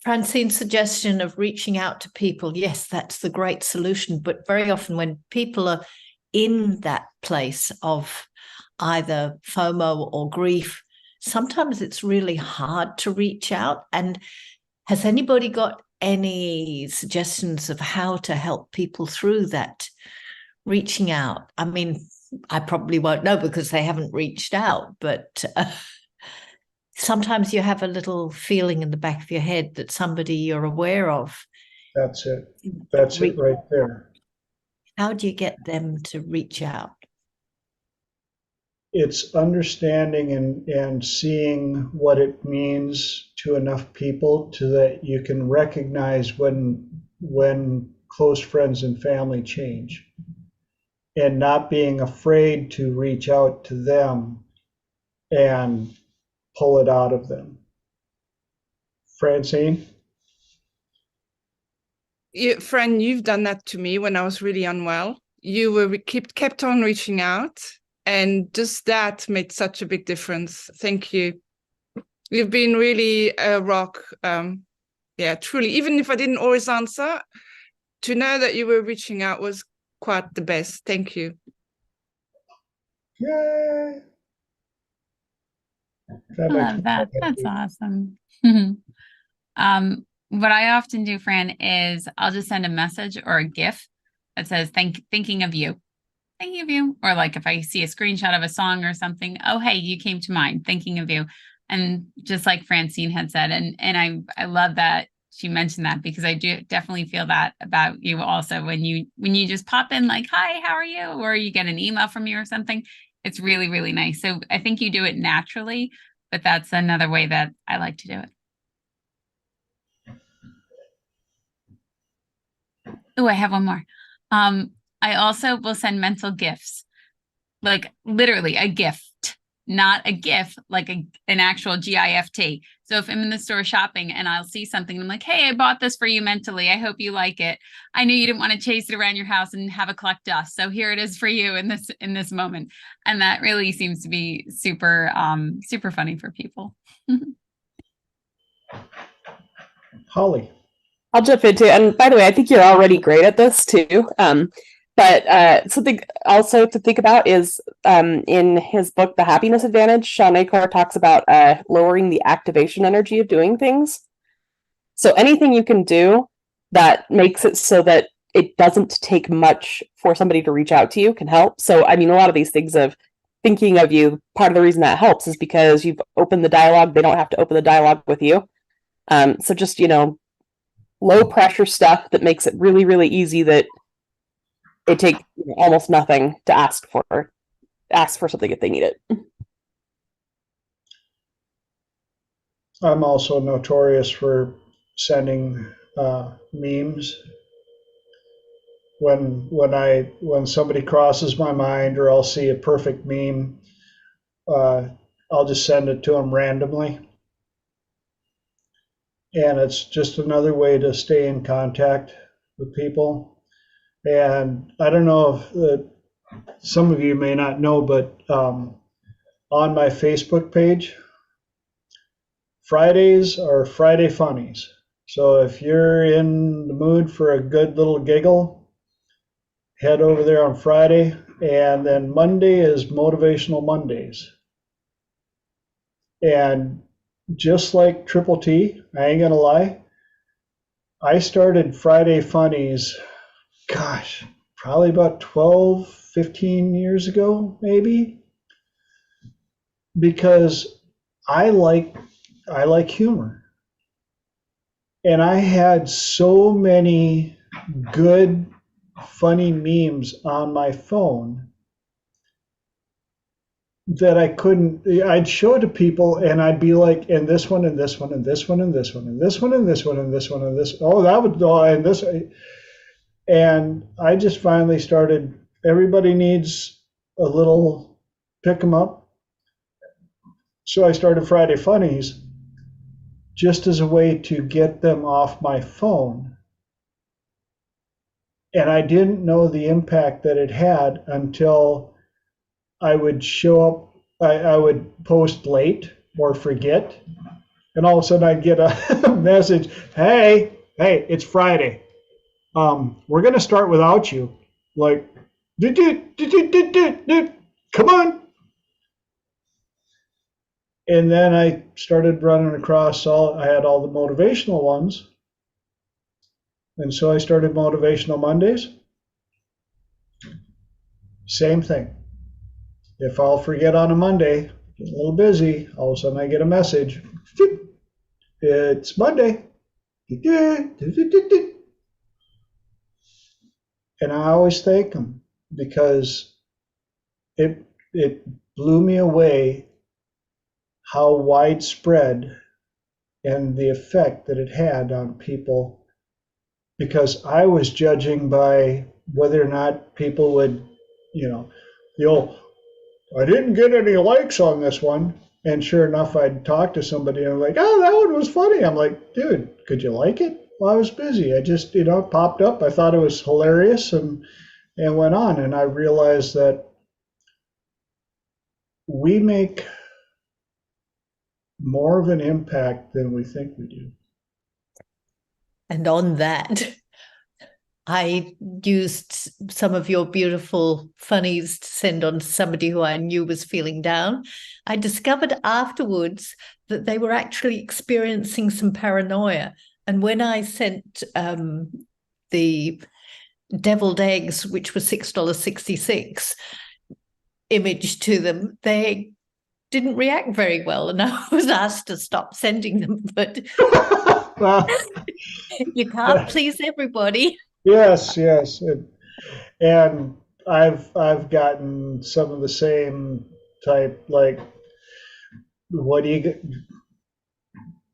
[SPEAKER 7] Francine's suggestion of reaching out to people, yes, that's the great solution. But very often when people are in that place of either FOMO or grief, sometimes it's really hard to reach out. And has anybody got any suggestions of how to help people through that reaching out? I mean, I probably won't know because they haven't reached out, but sometimes you have a little feeling in the back of your head that somebody you're aware of.
[SPEAKER 1] That's it. That's it right there.
[SPEAKER 7] How do you get them to reach out?
[SPEAKER 1] It's understanding and seeing what it means to enough people so that you can recognize when close friends and family change, and not being afraid to reach out to them and pull it out of them. Francine?
[SPEAKER 8] Friend, you've done that to me when I was really unwell. You kept on reaching out, and just that made such a big difference. Thank you. You've been really a rock. Truly. Even if I didn't always answer, to know that you were reaching out was quite the best. Thank you.
[SPEAKER 1] Yay!
[SPEAKER 2] I love that. That's awesome. What I often do, Fran, is I'll just send a message or a GIF that says thinking of you. Thinking of you. Or like if I see a screenshot of a song or something, oh hey, you came to mind, thinking of you. And just like Francine had said, and I love that she mentioned that, because I do definitely feel that about you also when you just pop in like, hi, how are you? Or you get an email from you or something. It's really, really nice. So I think you do it naturally, but that's another way that I like to do it. Oh, I have one more. I also will send mental gifts, like literally a gift, not a GIF, like an actual GIFT. So if I'm in the store shopping and I'll see something, I'm like, hey, I bought this for you mentally. I hope you like it. I knew you didn't want to chase it around your house and have it collect dust. So here it is for you in this moment. And that really seems to be super, super funny for people.
[SPEAKER 1] Holly.
[SPEAKER 9] I'll jump into it. And by the way, I think you're already great at this too. But something also to think about is in his book, The Happiness Advantage, Sean Aker talks about lowering the activation energy of doing things. So anything you can do that makes it so that it doesn't take much for somebody to reach out to you can help. So, I mean, a lot of these things of thinking of you, part of the reason that helps is because you've opened the dialogue. They don't have to open the dialogue with you. So just, low pressure stuff that makes it really, really easy, that it takes almost nothing to ask for something if they need it.
[SPEAKER 1] I'm also notorious for sending memes when somebody crosses my mind, or I'll see a perfect meme. I'll just send it to them randomly. And it's just another way to stay in contact with people. And I don't know if some of you may not know, but on my Facebook page, Fridays are Friday Funnies. So if you're in the mood for a good little giggle, head over there on Friday. And then Monday is Motivational Mondays. And just like Triple T, I ain't gonna lie, I started Friday Funnies, gosh, probably about 12, 15 years ago, maybe, because I like humor. And I had so many good, funny memes on my phone that I'd show it to people and I'd be like, and this one, and this one, and this one, and this one, and this one, and this one, and this one, and this, oh, that would go, and this. And I just finally started, everybody needs a little pick 'em up. So I started Friday Funnies just as a way to get them off my phone. And I didn't know the impact that it had until I would show up, I would post late or forget, and all of a sudden I'd get a message, hey, it's Friday. We're going to start without you. Like, come on. And then I started running across I had all the motivational ones. And so I started Motivational Mondays. Same thing. If I'll forget on a Monday, get a little busy, all of a sudden I get a message. It's Monday. And I always thank them because it blew me away how widespread and the effect that it had on people, because I was judging by whether or not people would, I didn't get any likes on this one. And sure enough, I'd talk to somebody and I'm like, oh, that one was funny. I'm like, dude, could you like it? Well, I was busy. I just, it popped up. I thought it was hilarious and went on. And I realized that we make more of an impact than we think we do.
[SPEAKER 7] And on that, I used some of your beautiful funnies to send on to somebody who I knew was feeling down. I discovered afterwards that they were actually experiencing some paranoia. And when I sent the deviled eggs, which were $6.66, image to them, they didn't react very well. And I was asked to stop sending them, but
[SPEAKER 1] Well,
[SPEAKER 7] you can't please everybody.
[SPEAKER 1] yes, yes. And I've gotten some of the same type, like, what do you get?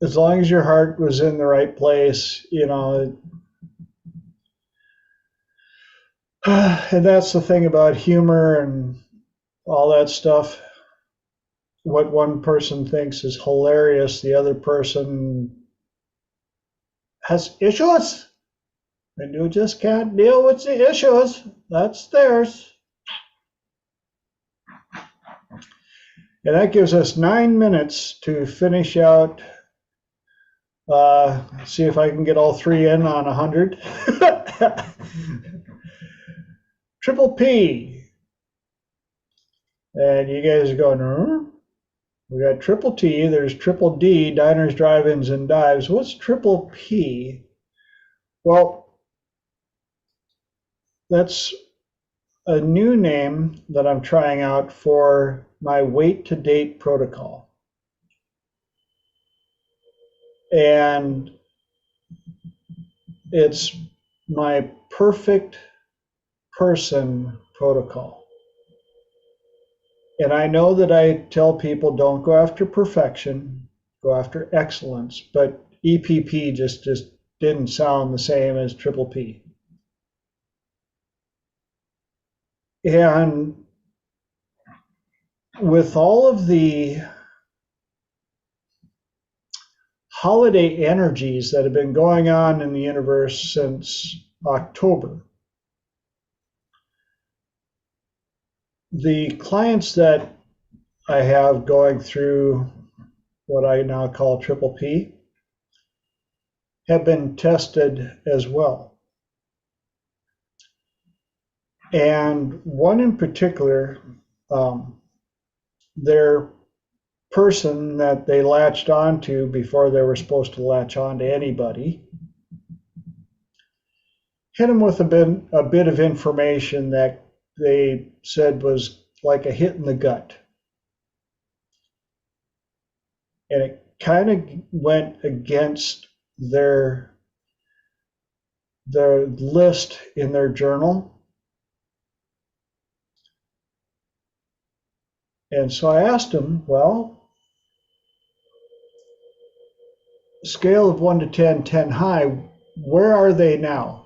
[SPEAKER 1] As long as your heart was in the right place, you know. And that's the thing about humor and all that stuff. What one person thinks is hilarious, the other person has issues, and you just can't deal with the issues. That's theirs. And that gives us 9 minutes to finish out. See if I can get all three in on 100. Triple P. And you guys are going, We got triple T, there's triple D, diners, drive-ins, and dives. What's triple P? Well, that's a new name that I'm trying out for my wait to date protocol. And it's my perfect person protocol. And I know that I tell people don't go after perfection, go after excellence, but EPP just didn't sound the same as triple P. And with all of the holiday energies that have been going on in the universe since October, the clients that I have going through what I now call triple P have been tested as well. And one in particular, their person that they latched onto before they were supposed to latch on to anybody hit them with a bit of information that they said was like a hit in the gut. And it kind of went against their list in their journal. And so I asked him, well, scale of 1 to 10, 10 high, where are they now?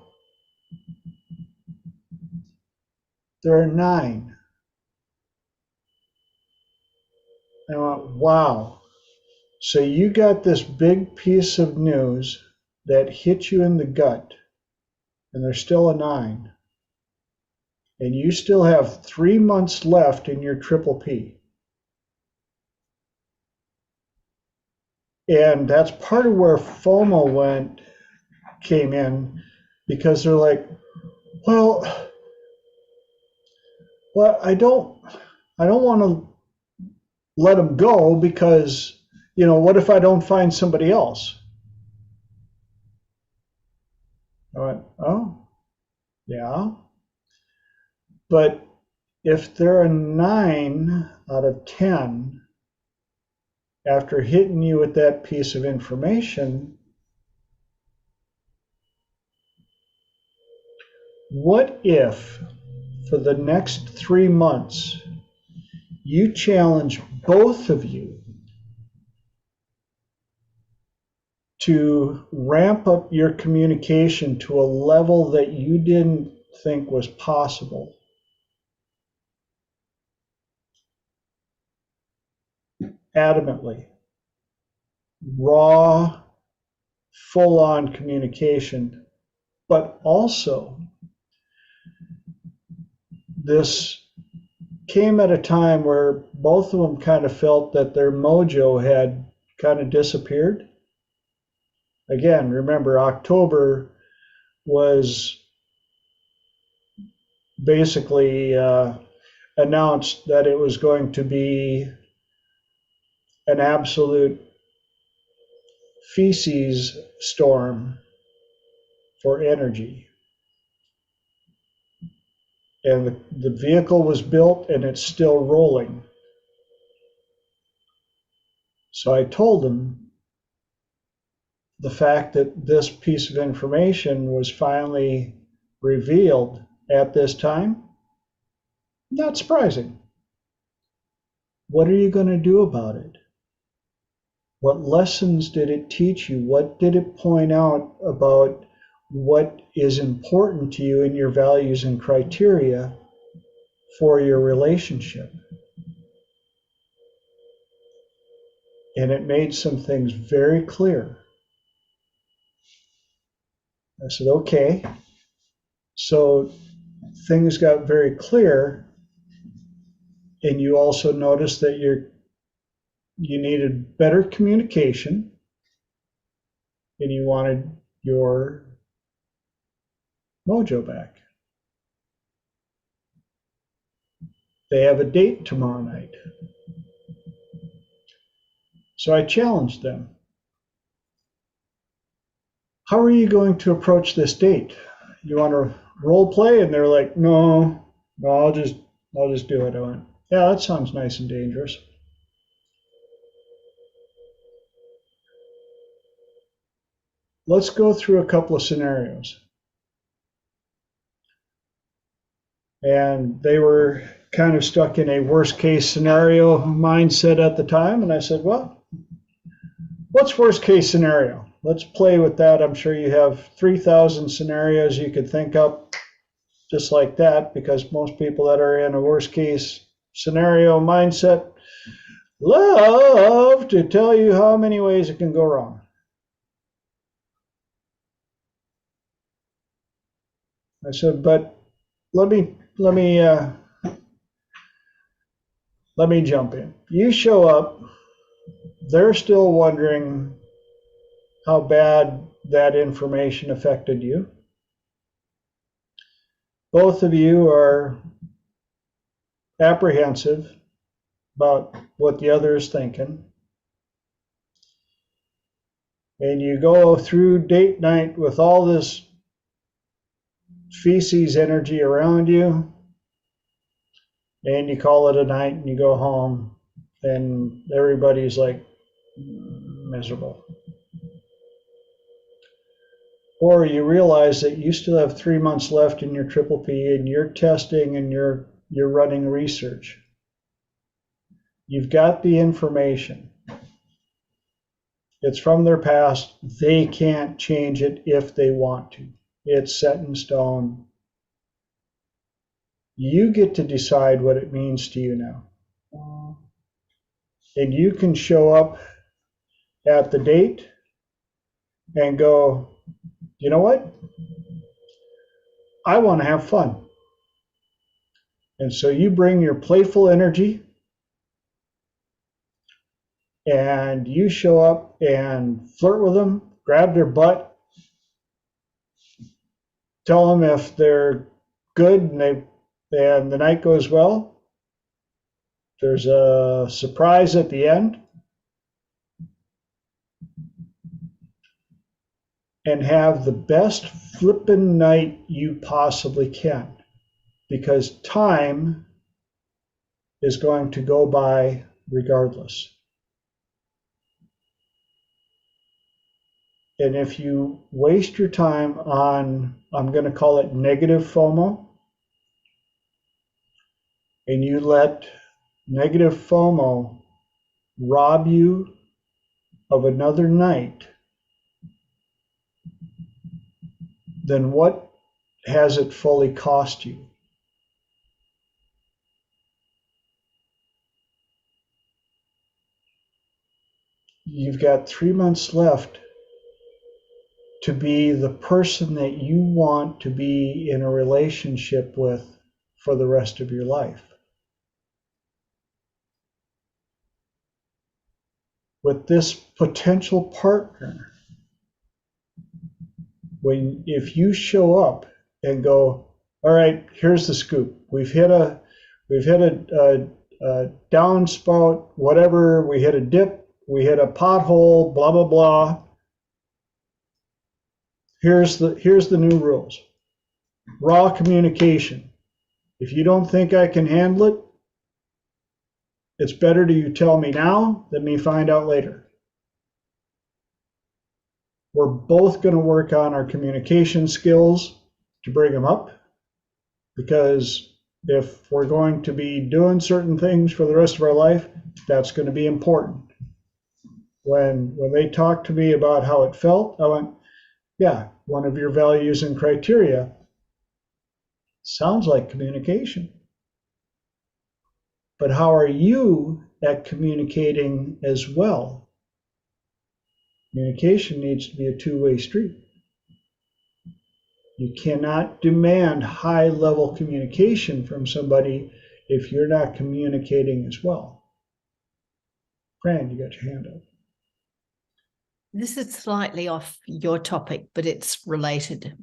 [SPEAKER 1] They're a 9. I went, wow. So you got this big piece of news that hit you in the gut, and they're still a 9. And you still have 3 months left in your triple P. And that's part of where Fomo came in, because they're like, well, I don't want to let them go because, what if I don't find somebody else? I went, oh, yeah. But if they're a 9 out of 10, after hitting you with that piece of information, what if for the next 3 months you challenge both of you to ramp up your communication to a level that you didn't think was possible? Adamantly, raw, full-on communication, but also this came at a time where both of them kind of felt that their mojo had kind of disappeared. Again, remember, October was basically announced that it was going to be an absolute feces storm for energy. And the vehicle was built and it's still rolling. So I told them the fact that this piece of information was finally revealed at this time, not surprising. What are you going to do about it? What lessons did it teach you? What did it point out about what is important to you in your values and criteria for your relationship? And it made some things very clear. I said, okay. So things got very clear, and you also noticed that you needed better communication, and you wanted your mojo back. They have a date tomorrow night. So I challenged them. How are you going to approach this date? You want to role play? And they're like, no, I'll just do it. I went, yeah, that sounds nice and dangerous. Let's go through a couple of scenarios. And they were kind of stuck in a worst case scenario mindset at the time. And I said, well, what's worst case scenario? Let's play with that. I'm sure you have 3,000 scenarios you could think up just like that, because most people that are in a worst case scenario mindset love to tell you how many ways it can go wrong. I said, but let me jump in. You show up, they're still wondering how bad that information affected you. Both of you are apprehensive about what the other is thinking. And you go through date night with all this feces energy around you, and you call it a night and you go home, and everybody's like miserable. Or you realize that you still have 3 months left in your triple P, and you're testing and you're running research. You've got the information. It's from their past. They can't change it if they want to. It's set in stone. You get to decide what it means to you now. And you can show up at the date and go, you know what? I want to have fun. And so you bring your playful energy and you show up and flirt with them, grab their butt, tell them if they're good and the night goes well. There's a surprise at the end. And have the best flippin' night you possibly can, because time is going to go by regardless. And if you waste your time on, I'm going to call it negative FOMO, and you let negative FOMO rob you of another night, then what has it fully cost you? You've got 3 months left to be the person that you want to be in a relationship with for the rest of your life. With this potential partner, if you show up and go, all right, here's the scoop. We've hit a downspout, whatever. We hit a dip. We hit a pothole. Blah blah blah. Here's the new rules. Raw communication. If you don't think I can handle it, it's better to you tell me now than me find out later. We're both going to work on our communication skills to bring them up, because if we're going to be doing certain things for the rest of our life, that's going to be important. When they talked to me about how it felt, I went, yeah, one of your values and criteria sounds like communication. But how are you at communicating as well? Communication needs to be a two-way street. You cannot demand high-level communication from somebody if you're not communicating as well. Fran, you got your hand up.
[SPEAKER 7] This is slightly off your topic, but it's related.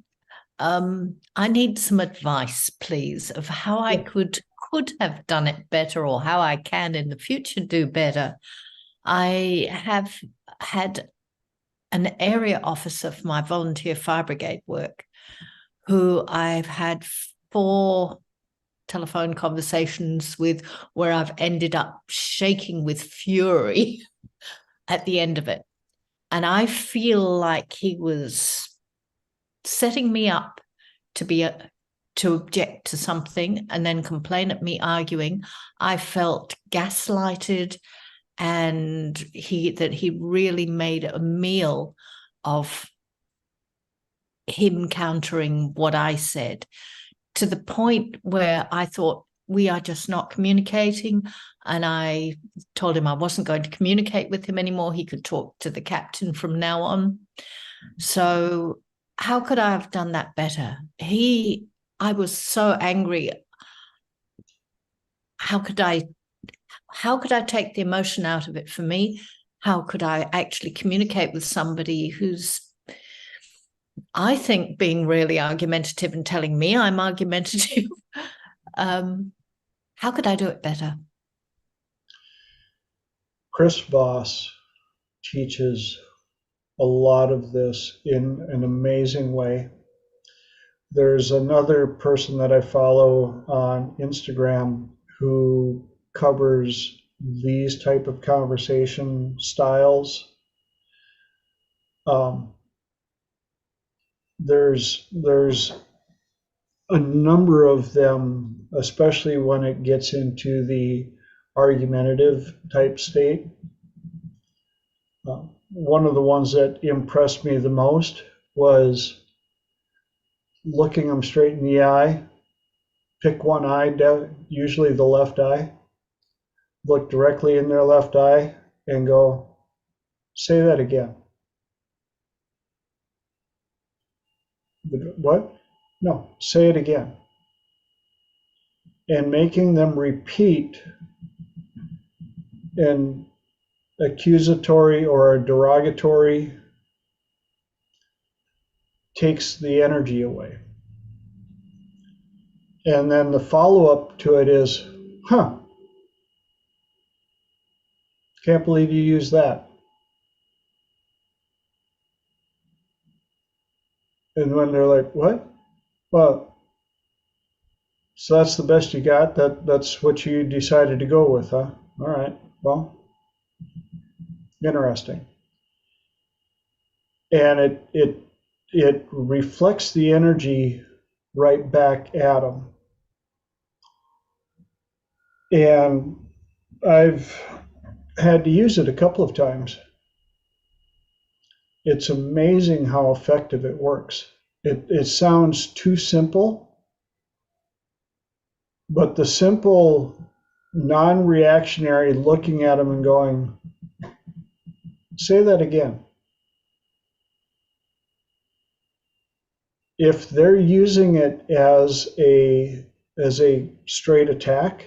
[SPEAKER 7] I need some advice, please, of how I could have done it better, or how I can in the future do better. I have had an area officer for my volunteer fire brigade work, who I've had 4 telephone conversations with, where I've ended up shaking with fury at the end of it. And I feel like he was setting me up to object to something and then complain at me arguing. I felt gaslighted, and he really made a meal of him countering what I said, to the point where I thought, we are just not communicating. And I told him I wasn't going to communicate with him anymore. He could talk to the captain from now on. So how could I have done that better? I was so angry. How could I take the emotion out of it for me? How could I actually communicate with somebody who's, I think, being really argumentative and telling me I'm argumentative? How could I do it better?
[SPEAKER 1] Chris Voss teaches a lot of this in an amazing way. There's another person that I follow on Instagram who covers these type of conversation styles. There's a number of them, especially when it gets into the argumentative type state. One of the ones that impressed me the most was looking them straight in the eye, pick one eye, usually the left eye, look directly in their left eye and go, say that again. What? No, say it again. And making them repeat an accusatory or a derogatory takes the energy away. And then the follow-up to it is, can't believe you used that. And when they're like, what? Well, so that's the best you got? That's what you decided to go with, huh? All right, well, interesting. And it reflects the energy right back at them. And I've had to use it a couple of times. It's amazing how effective it works. It sounds too simple, but the simple non-reactionary looking at them and going, say that again. If they're using it as a straight attack,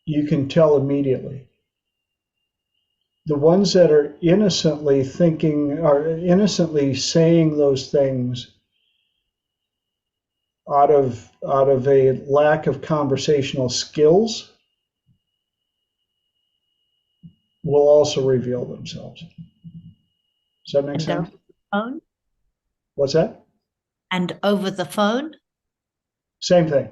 [SPEAKER 1] you can tell immediately. The ones that are innocently thinking, are innocently saying those things, out of a lack of conversational skills will also reveal themselves. Does that make sense?
[SPEAKER 7] Over the phone?
[SPEAKER 1] What's that?
[SPEAKER 7] And over the phone?
[SPEAKER 1] Same thing.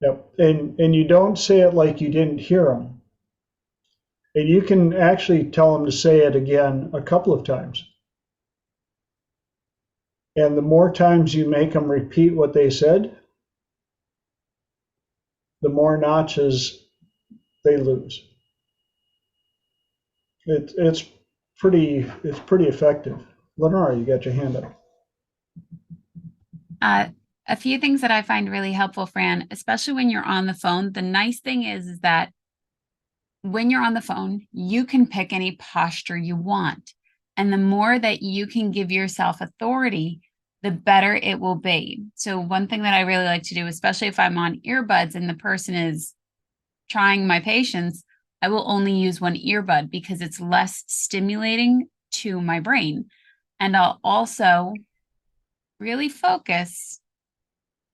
[SPEAKER 1] Yep. And you don't say it like you didn't hear them. And you can actually tell them to say it again a couple of times. And the more times you make them repeat what they said, the more notches they lose. It's pretty effective. Lenora, you got your hand up.
[SPEAKER 2] A few things that I find really helpful, Fran, especially when you're on the phone. The nice thing is that when you're on the phone, you can pick any posture you want. And the more that you can give yourself authority, the better it will be. So one thing that I really like to do, especially if I'm on earbuds and the person is trying my patience, I will only use one earbud because it's less stimulating to my brain. And I'll also really focus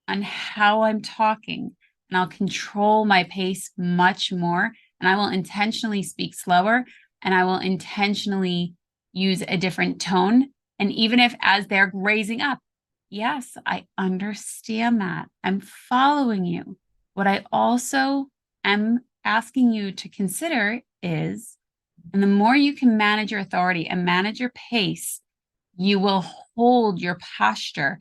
[SPEAKER 2] on how I'm talking, and I'll control my pace much more. And I will intentionally speak slower, and I will intentionally use a different tone. And even if as they're raising up, yes, I understand that. I'm following you. What I also am asking you to consider is, and the more you can manage your authority and manage your pace, you will hold your posture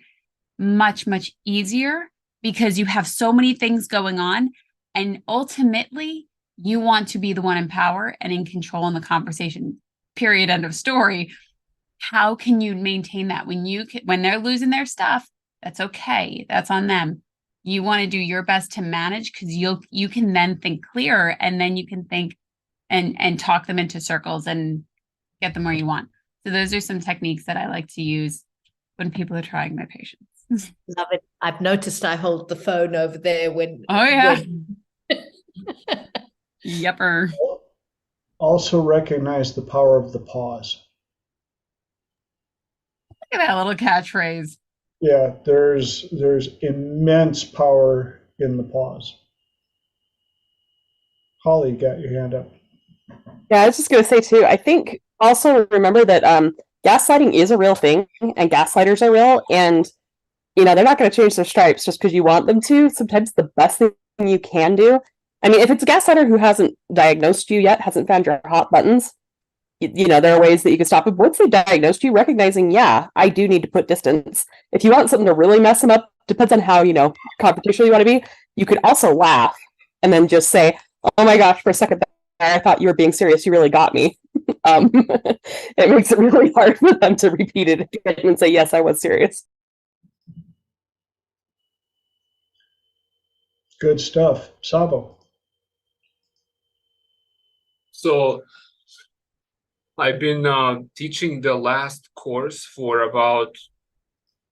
[SPEAKER 2] much, much easier because you have so many things going on. And ultimately, you want to be the one in power and in control in the conversation, period, end of story. How can you maintain that when they're losing their stuff? That's okay. That's on them. You want to do your best to manage because you can then think clearer, and then you can think and talk them into circles and get them where you want. So those are some techniques that I like to use when people are trying my patience.
[SPEAKER 7] Love it. I've noticed I hold the phone over there when.
[SPEAKER 2] Oh yeah. Yepper.
[SPEAKER 1] Also recognize the power of the pause.
[SPEAKER 2] Look at that little catchphrase.
[SPEAKER 1] Yeah, there's immense power in the pause. Holly, you got your hand up.
[SPEAKER 9] Yeah, I was just going to say too, I think also remember that gaslighting is a real thing and gaslighters are real, and they're not going to change their stripes just because you want them to. Sometimes the best thing you can do, I mean, if it's a gaslighter who hasn't diagnosed you yet, hasn't found your hot buttons, there are ways that you can stop it. But once they diagnosed you, recognizing, yeah, I do need to put distance. If you want something to really mess them up, depends on how, confrontational you want to be. You could also laugh and then just say, oh my gosh, for a second there, I thought you were being serious. You really got me. It makes it really hard for them to repeat it again and say, yes, I was serious.
[SPEAKER 1] Good stuff. Sabo.
[SPEAKER 5] So I've been teaching the last course for about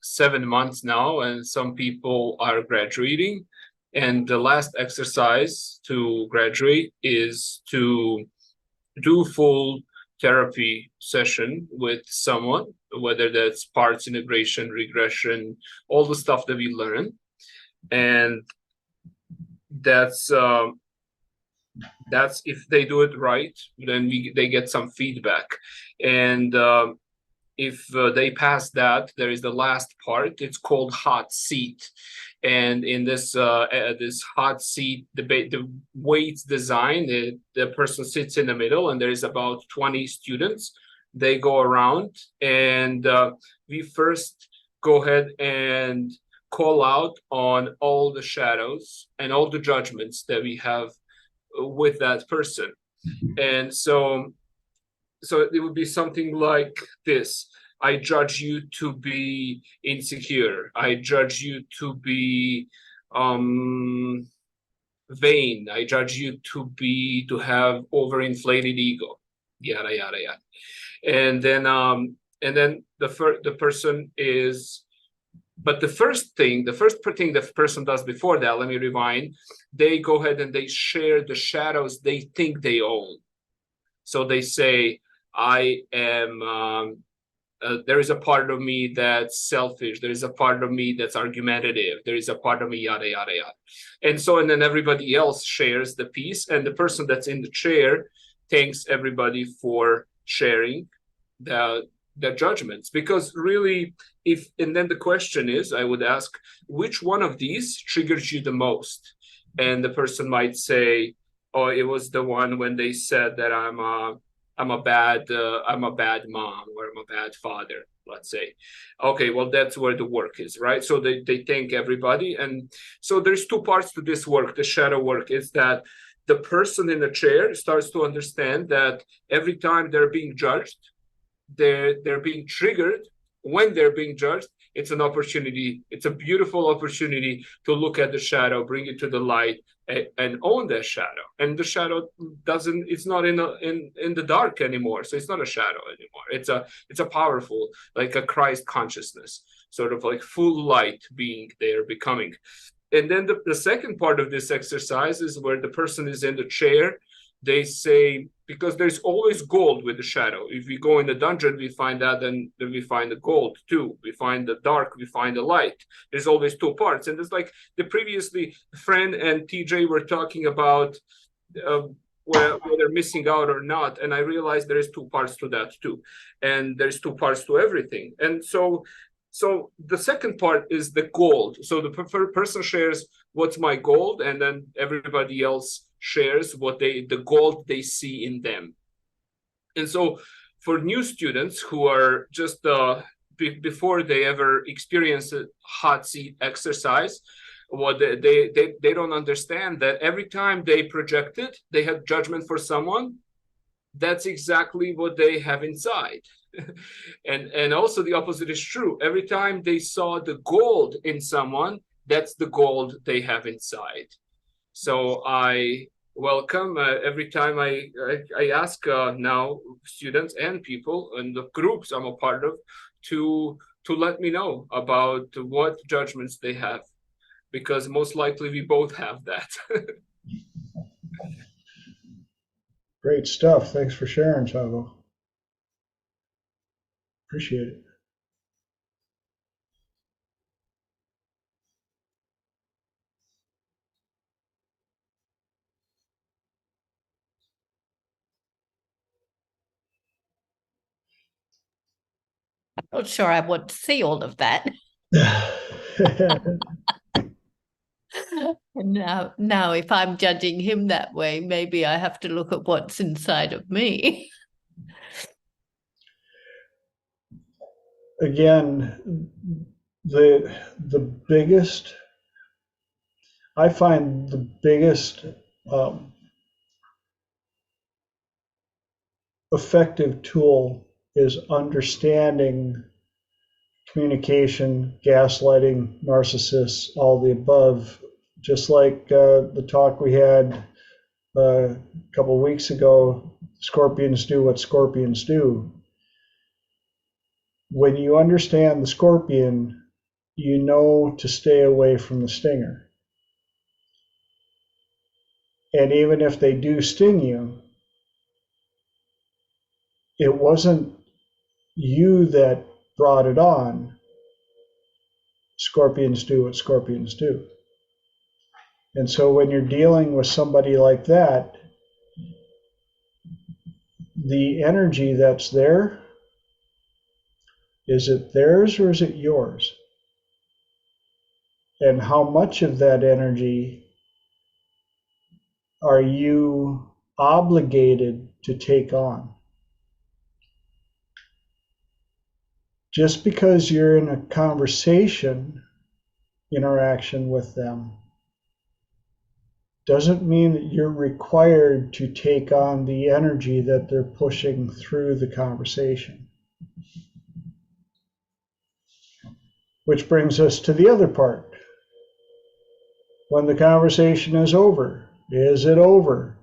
[SPEAKER 5] 7 months now, and some people are graduating. And the last exercise to graduate is to do full therapy session with someone, whether that's parts integration, regression, all the stuff that we learn. And that's if they do it right, then they get some feedback. And if they pass that, there is the last part. It's called hot seat. And in this hot seat, the way it's designed, the person sits in the middle, and there is about 20 students. They go around, and we first go ahead and call out on all the shadows and all the judgments that we have with that person. And so it would be something like this. I judge you to be insecure. I judge you to be vain. I judge you to have overinflated ego. Yada yada yada. And then the person is. But the first thing the person does before that, let me rewind. They go ahead and they share the shadows they think they own. So they say, I am there is a part of me that's selfish. There is a part of me that's argumentative. There is a part of me, yada, yada, yada. And then everybody else shares the piece, and the person that's in the chair thanks everybody for sharing the judgments. Because really, and then the question is, I would ask, which one of these triggers you the most? And the person might say, oh, it was the one when they said that I'm a bad mom, or I'm a bad father, let's say. Okay, well, that's where the work is, right? So they thank everybody. And so there's two parts to this work. The shadow work is that the person in the chair starts to understand that every time they're being judged, they're being triggered. When they're being judged, it's an opportunity. It's a beautiful opportunity to look at the shadow, bring it to the light, and own that shadow. And the shadow it's not in the dark anymore. So it's not a shadow anymore. It's a powerful, like a Christ consciousness, sort of like full light being there, becoming. And then the second part of this exercise is where the person is in the chair. They say, because there's always gold with the shadow. If we go in the dungeon, we find that, then we find the gold too. We find the dark, we find the light. There's always two parts. And it's like the previously Fran and TJ were talking about whether they're missing out or not. And I realized there is two parts to that too. And there's two parts to everything. And so the second part is the gold. So the person shares what's my gold, and then everybody else shares the gold they see in them. And so for new students who are just before they ever experience a hot seat exercise, what they don't understand that every time they projected, they had judgment for someone, that's exactly what they have inside. And also the opposite is true. Every time they saw the gold in someone, that's the gold they have inside. So I welcome every time I ask now students and people in the groups I'm a part of to let me know about what judgments they have, because most likely we both have that.
[SPEAKER 1] Great stuff. Thanks for sharing, Chavo. Appreciate it.
[SPEAKER 7] I'm not sure I want to see all of that. Now, if I'm judging him that way, maybe I have to look at what's inside of me.
[SPEAKER 1] Again, the biggest, I find the biggest effective tool is understanding communication, gaslighting, narcissists, all the above. Just like the talk we had a couple of weeks ago, scorpions do what scorpions do. When you understand the scorpion, you know to stay away from the stinger. And even if they do sting you, it wasn't you that brought it on. Scorpions do what scorpions do. And so when you're dealing with somebody like that, the energy that's there, is it theirs or is it yours? And how much of that energy are you obligated to take on? Just because you're in a conversation, interaction with them, doesn't mean that you're required to take on the energy that they're pushing through the conversation. Which brings us to the other part. When the conversation is over, is it over?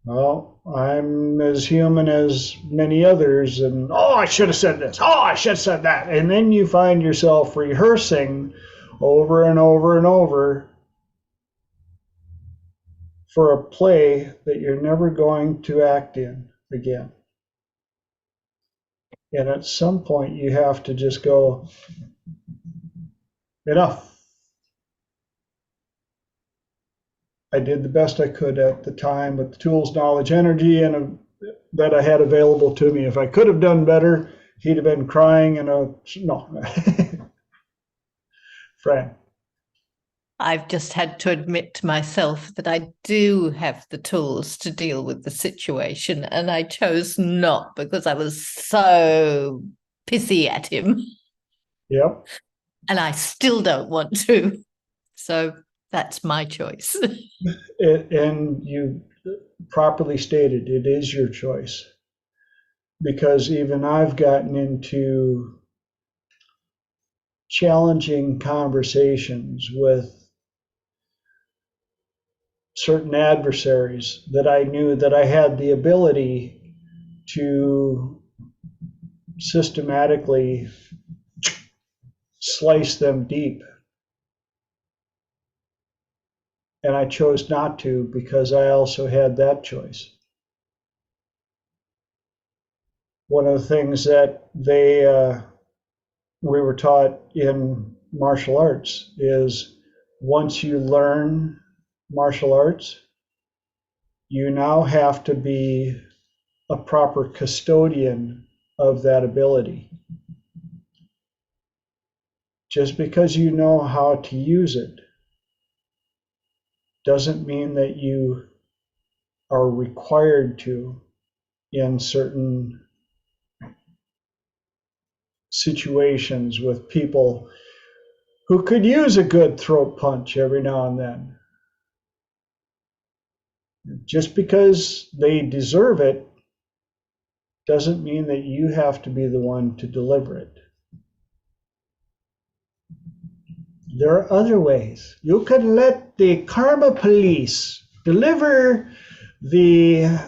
[SPEAKER 1] Well, I'm as human as many others, and oh, I should have said this. Oh, I should have said that. And then you find yourself rehearsing over and over and over for a play that you're never going to act in again. And at some point, you have to just go, enough. I did the best I could at the time with the tools, knowledge, energy, and that I had available to me. If I could have done better, he'd have been crying and no. Fran.
[SPEAKER 7] I've just had to admit to myself that I do have the tools to deal with the situation, and I chose not because I was so pissy at him.
[SPEAKER 1] Yep.
[SPEAKER 7] And I still don't want to. So that's my choice.
[SPEAKER 1] And you properly stated, it is your choice. Because even I've gotten into challenging conversations with certain adversaries that I knew that I had the ability to systematically slice them deep. And I chose not to because I also had that choice. One of the things that we were taught in martial arts is once you learn martial arts, you now have to be a proper custodian of that ability. Just because you know how to use it doesn't mean that you are required to in certain situations with people who could use a good throat punch every now and then. Just because they deserve it doesn't mean that you have to be the one to deliver it. There are other ways. You can let the karma police deliver the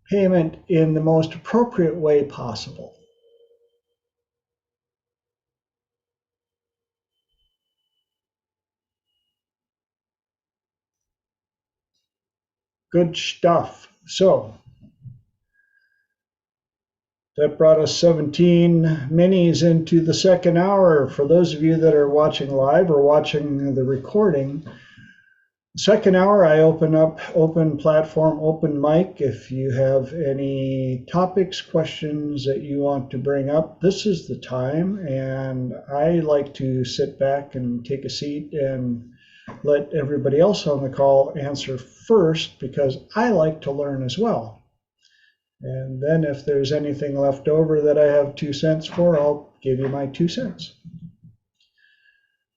[SPEAKER 1] payment in the most appropriate way possible. Good stuff. So that brought us 17 minis into the second hour. For those of you that are watching live or watching the recording, second hour, I open up open platform, open mic. If you have any topics, questions that you want to bring up, this is the time. And I like to sit back and take a seat and let everybody else on the call answer first because I like to learn as well. And then if there's anything left over that I have 2 cents for, I'll give you my 2 cents.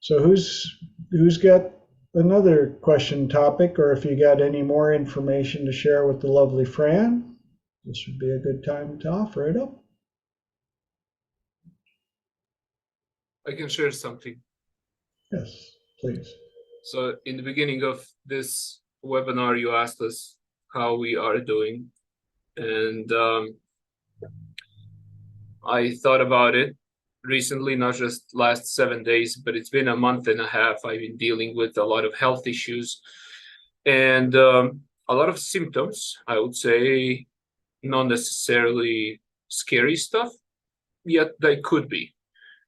[SPEAKER 1] So who's got another question topic, or if you got any more information to share with the lovely Fran, this would be a good time to offer it up.
[SPEAKER 5] I can share something.
[SPEAKER 1] Yes, please.
[SPEAKER 5] So in the beginning of this webinar, you asked us how we are doing. And I thought about it recently, not just last 7 days, but it's been a month and a half. I've been dealing with a lot of health issues and a lot of symptoms, I would say, not necessarily scary stuff, yet they could be.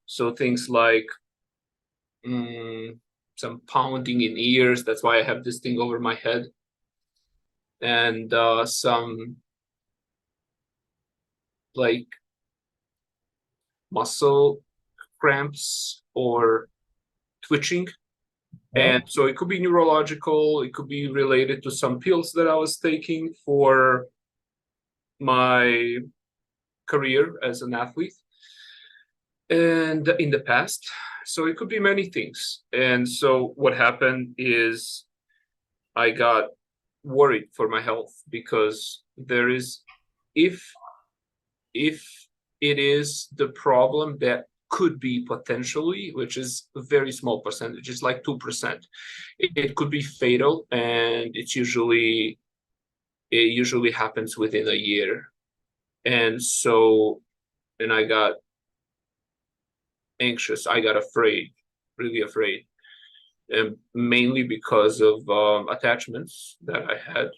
[SPEAKER 5] So things like some pounding in ears. That's why I have this thing over my head. And some like muscle cramps or twitching. And so it could be neurological, it could be related to some pills that I was taking for my career as an athlete and in the past. So it could be many things. And so what happened is I got worried for my health because there is, if it is the problem that could be potentially, which is a very small percentage, it's like 2%. It could be fatal, and it usually happens within a year. And so, and I got anxious, I got afraid, really afraid, and mainly because of attachments that I had.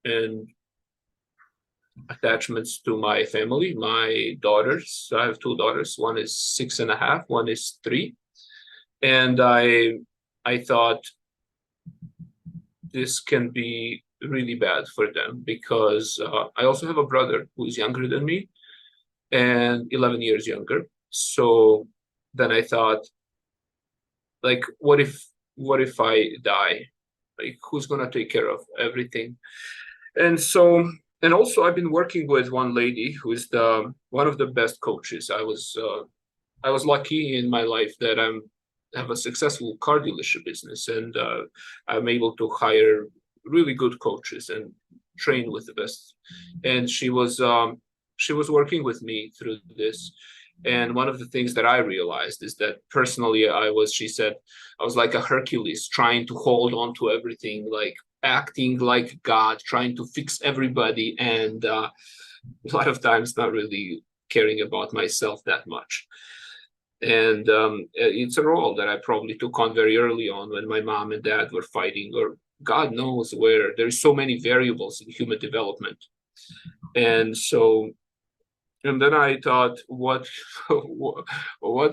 [SPEAKER 5] And attachments to my family, my daughters. I have 2 daughters. One is 6.5, one is 3. And I thought this can be really bad for them because I also have a brother who is younger than me and 11 years younger. So then I thought, like, what if I die? Like, who's gonna take care of everything? And so, and also I've been working with one lady who is one of the best coaches. I was lucky in my life that I have a successful car dealership business, and I'm able to hire really good coaches and train with the best. And she was working with me through this. And one of the things that I realized is that personally, she said, I was like a Hercules trying to hold on to everything, like acting like God, trying to fix everybody, and a lot of times not really caring about myself that much. And it's a role that I probably took on very early on when my mom and dad were fighting, or God knows where. There's so many variables in human development. And so, and then I thought, what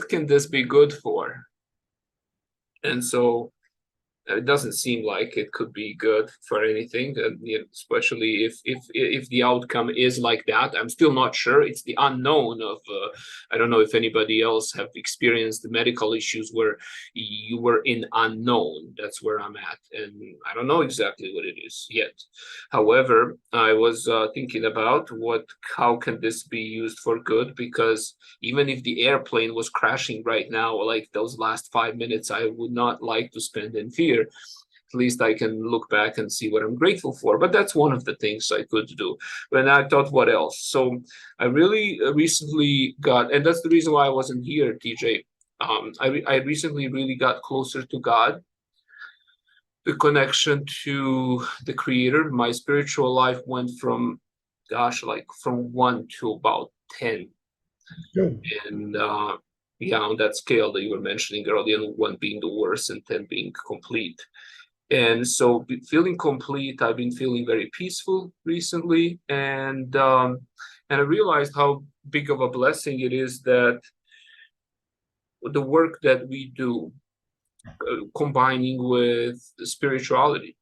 [SPEAKER 5] can this be good for? And so it doesn't seem like it could be good for anything, and especially if the outcome is like that. I'm still not sure. It's the unknown of I don't know if anybody else have experienced the medical issues where you were in unknown. That's where I'm at, and I don't know exactly what it is yet. However, I was thinking about how can this be used for good, because even if the airplane was crashing right now, like those last 5 minutes, I would not like to spend in fear. At least I can look back and see what I'm grateful for. But that's one of the things I could do. When I thought, what else? So I really recently got, and that's the reason why I wasn't here, TJ. I recently really got closer to God, the connection to the Creator. My spiritual life went from, like from 1 to about 10.
[SPEAKER 1] Good.
[SPEAKER 5] And yeah, on that scale that you were mentioning earlier, 1 being the worst and 10 being complete. And so feeling complete, I've been feeling very peaceful recently. And I realized how big of a blessing it is that the work that we do, combining with spirituality.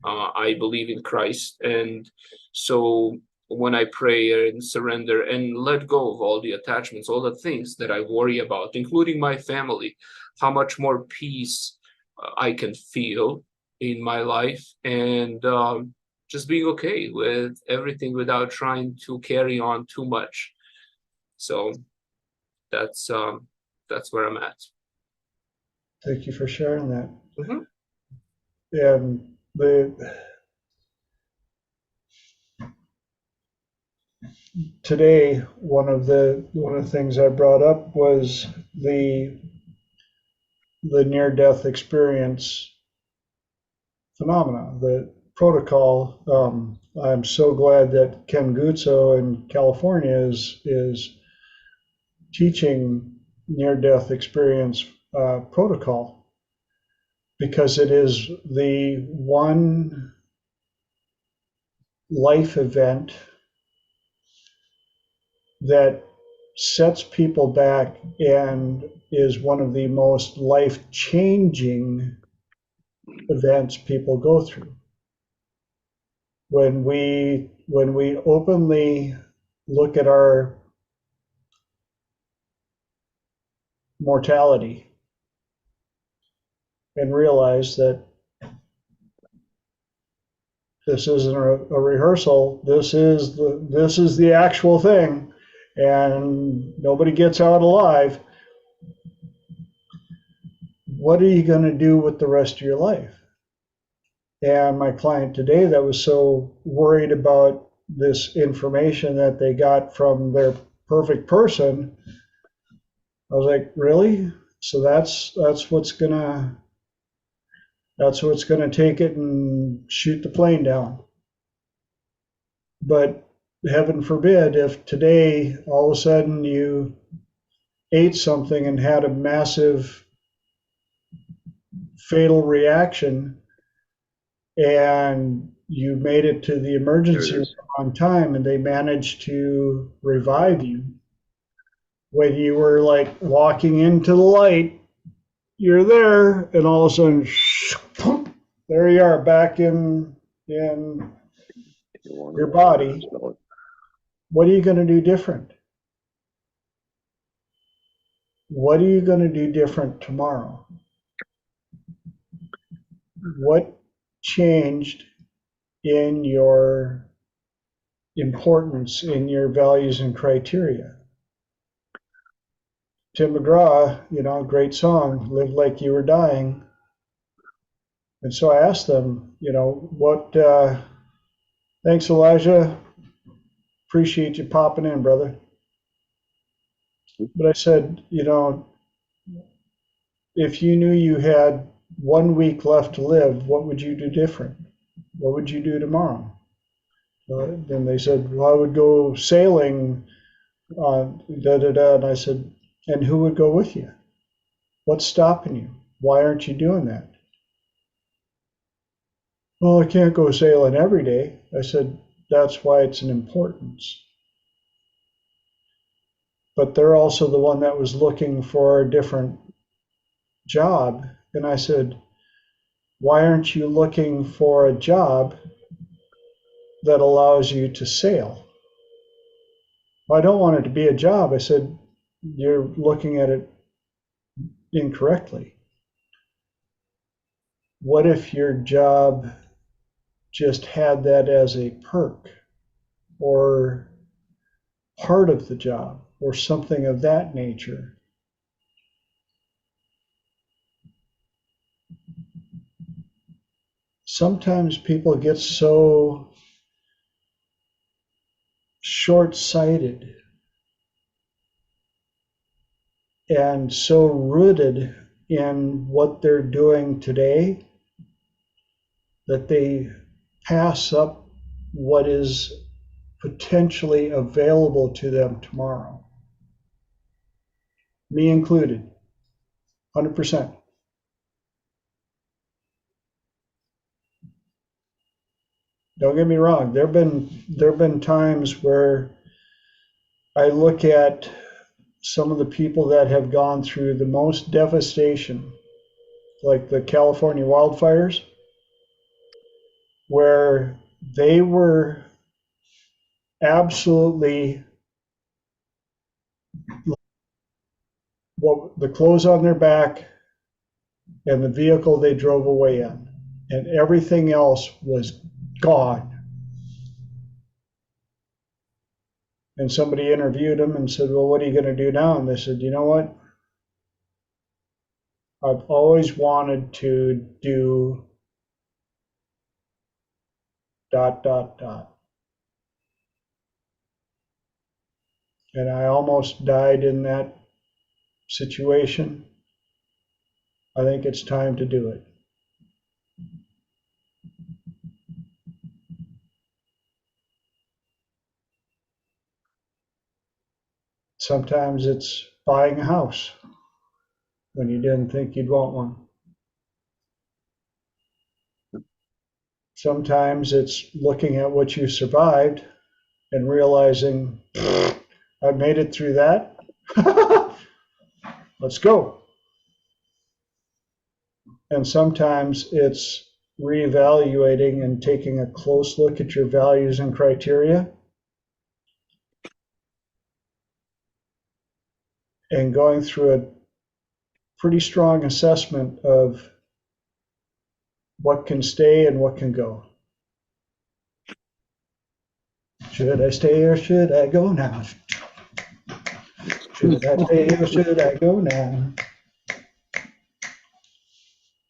[SPEAKER 5] I believe in Christ. And so when I pray and surrender and let go of all the attachments, all the things that I worry about, including my family, how much more peace I can feel in my life, and just being okay with everything without trying to carry on too much. So that's where I'm at.
[SPEAKER 1] Thank you for sharing that.
[SPEAKER 5] Mhm.
[SPEAKER 1] And today, one of the things I brought up was the near-death experience phenomena, the protocol. I'm so glad that Ken Guzzo in California is teaching near-death experience protocol, because it is the one life event that sets people back and is one of the most life-changing events people go through. When we openly look at our mortality and realize that this isn't a rehearsal, this is the actual thing, and nobody gets out alive, what are you going to do with the rest of your life? And my client today that was so worried about this information that they got from their perfect person, I was like, really? So that's what's gonna take it and shoot the plane down. But heaven forbid if today all of a sudden you ate something and had a massive fatal reaction, and you made it to the emergency
[SPEAKER 6] There it
[SPEAKER 1] room
[SPEAKER 6] is.
[SPEAKER 1] on time and they managed to revive you. When you were like walking into the light, you're there, and all of a sudden, there you are back in
[SPEAKER 6] You want
[SPEAKER 1] your
[SPEAKER 6] it?
[SPEAKER 1] body.
[SPEAKER 6] Smell it.
[SPEAKER 1] What are you going to do different? What are you going to do different tomorrow? What changed in your importance, in your values and criteria? Tim McGraw, great song, Live Like You Were Dying. And so I asked them, thanks, Elijah. Appreciate you popping in, brother. But I said, if you knew you had 1 week left to live, what would you do different? What would you do tomorrow? Then they said, well, I would go sailing on da-da-da. And I said, and who would go with you? What's stopping you? Why aren't you doing that? Well, I can't go sailing every day. I said, that's why it's an importance. But they're also the one that was looking for a different job. And I said, why aren't you looking for a job that allows you to sail? Well, I don't want it to be a job. I said, you're looking at it incorrectly. What if your job just had that as a perk or part of the job or something of that nature? Sometimes people get so short-sighted and so rooted in what they're doing today that they pass up what is potentially available to them tomorrow. Me included, 100%. Don't get me wrong. There've been times where I look at some of the people that have gone through the most devastation, like the California wildfires, where they were absolutely the clothes on their back and the vehicle they drove away in, and everything else was gone. And somebody interviewed them and said, well, what are you going to do now? And they said, you know what? I've always wanted to do ... And I almost died in that situation. I think it's time to do it. Sometimes it's buying a house when you didn't think you'd want one. Sometimes it's looking at what you survived and realizing, I made it through that. Let's go. And sometimes it's reevaluating and taking a close look at your values and criteria and going through a pretty strong assessment of what can stay and what can go. Should I stay or should I go now? Should I stay or should I go now?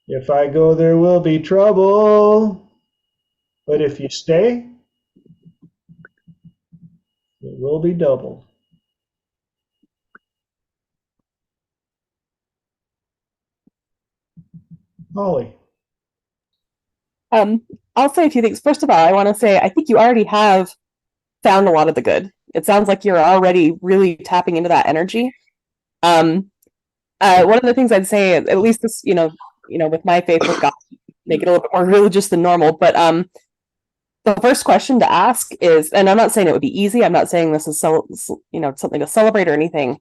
[SPEAKER 1] If I go, there will be trouble. But if you stay, it will be double. Holly.
[SPEAKER 9] I'll say a few things. First of all, I want to say I think you already have found a lot of the good. It sounds like you're already really tapping into that energy. One of the things I'd say, at least this, with my faith with God, make it a little bit more religious than normal, but the first question to ask is, and I'm not saying it would be easy, I'm not saying this is something to celebrate or anything,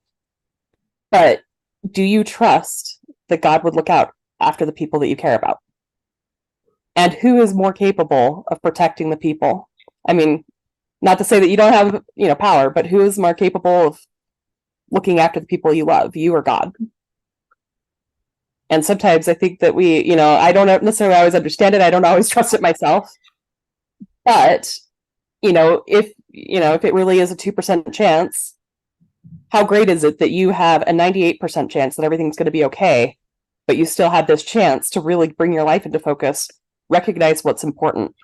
[SPEAKER 9] but do you trust that God would look out after the people that you care about? And who is more capable of protecting the people? I mean, not to say that you don't have, power, but who is more capable of looking after the people you love, you or God? And sometimes I think that I don't necessarily always understand it. I don't always trust it myself. But, if it really is a 2% chance, how great is it that you have a 98% chance that everything's going to be okay, but you still have this chance to really bring your life into focus, recognize what's important.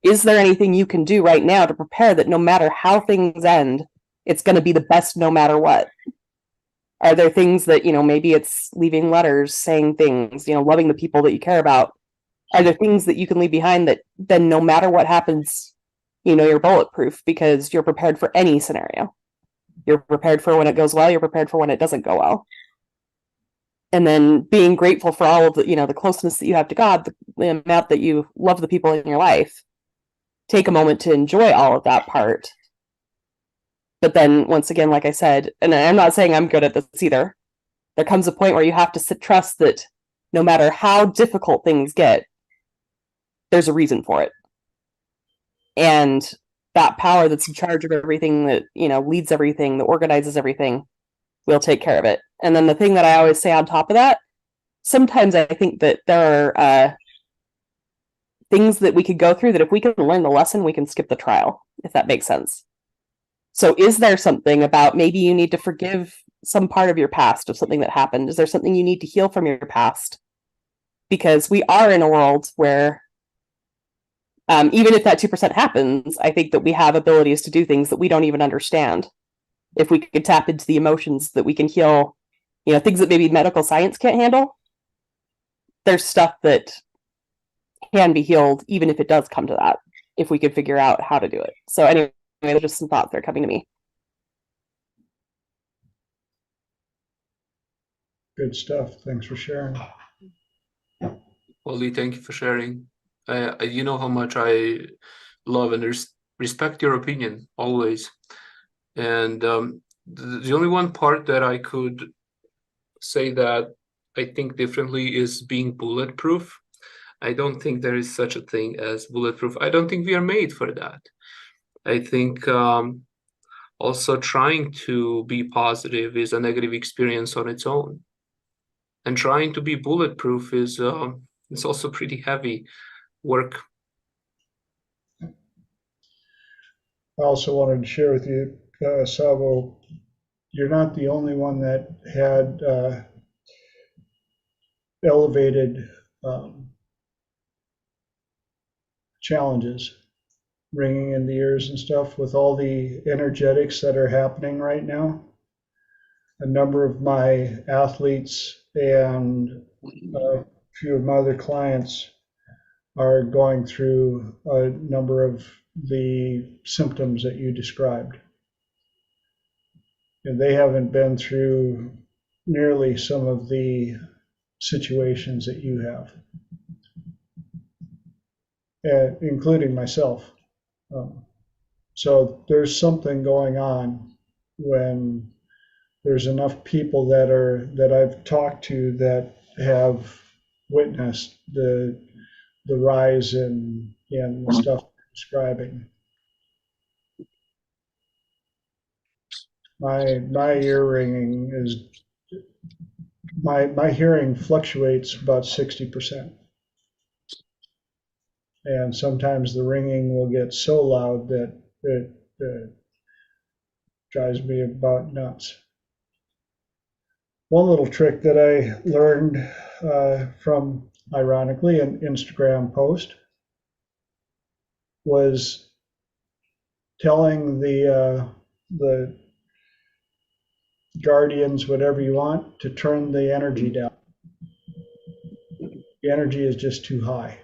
[SPEAKER 9] Is there anything you can do right now to prepare that no matter how things end, it's going to be the best no matter what? Are there things that, maybe it's leaving letters, saying things, loving the people that you care about? Are there things that you can leave behind that then no matter what happens, you're bulletproof because you're prepared for any scenario? You're prepared for when it goes well, you're prepared for when it doesn't go well. And then being grateful for all of the, the closeness that you have to God, the amount that you love the people in your life. Take a moment to enjoy all of that part. But then once again, like I said, and I'm not saying I'm good at this either, there comes a point where you have to trust that no matter how difficult things get, there's a reason for it. And that power that's in charge of everything, that, leads everything, that organizes everything, will take care of it. And then the thing that I always say on top of that, sometimes I think that there are things that we could go through that if we can learn the lesson, we can skip the trial, if that makes sense. So is there something about maybe you need to forgive some part of your past of something that happened? Is there something you need to heal from your past? Because we are in a world where even if that 2% happens, I think that we have abilities to do things that we don't even understand. If we could tap into the emotions, that we can heal, things that maybe medical science can't handle. There's stuff that can be healed, even if it does come to that, if we could figure out how to do it. So anyway, there's just some thoughts that are coming to me.
[SPEAKER 1] Good stuff. Thanks for sharing.
[SPEAKER 5] Wally, thank you for sharing. You know how much I love and respect your opinion always. And the only one part that I could say that I think differently is being bulletproof. I don't think there is such a thing as bulletproof. I don't think we are made for that. I think also trying to be positive is a negative experience on its own. And trying to be bulletproof is it's also pretty heavy work.
[SPEAKER 1] I also wanted to share with you, Savo, you're not the only one that had elevated challenges, ringing in the ears and stuff with all the energetics that are happening right now. A number of my athletes and a few of my other clients are going through a number of the symptoms that you described. And they haven't been through nearly some of the situations that you have, including myself. So there's something going on when there's enough people that I've talked to that have witnessed the rise in the stuff you're describing. My ear ringing is my hearing fluctuates about 60%. And sometimes the ringing will get so loud that it drives me about nuts. One little trick that I learned from, ironically, an Instagram post was telling the guardians, whatever you want, to turn the energy down. The energy is just too high.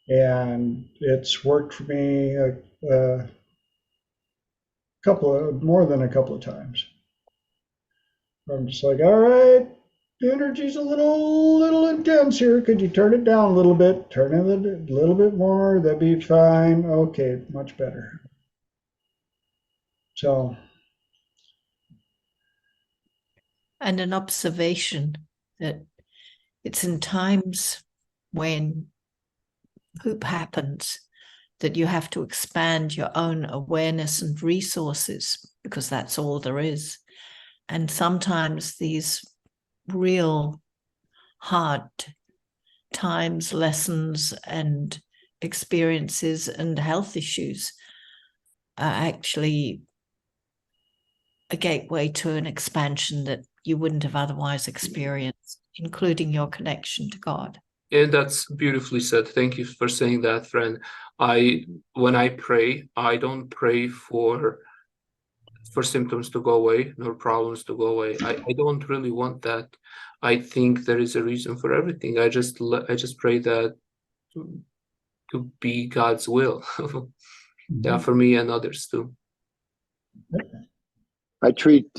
[SPEAKER 1] And it's worked for me more than a couple of times. I'm just like, all right, The energy's a little intense here. Could you turn it down a little bit? Turn it a little bit more. That'd be fine. Okay, much better. So,
[SPEAKER 7] And an observation that it's in times when poop happens that you have to expand your own awareness and resources, because that's all there is. And sometimes these real hard times, lessons, and experiences and health issues are actually a gateway to an expansion that you wouldn't have otherwise experienced, including your connection to God.
[SPEAKER 5] And that's beautifully said. Thank you for saying that, friend. When I pray, I don't pray for symptoms to go away, nor problems to go away. I don't really want that. I think there is a reason for everything. I just pray that to be God's will. Yeah, for me and others too.
[SPEAKER 6] I treat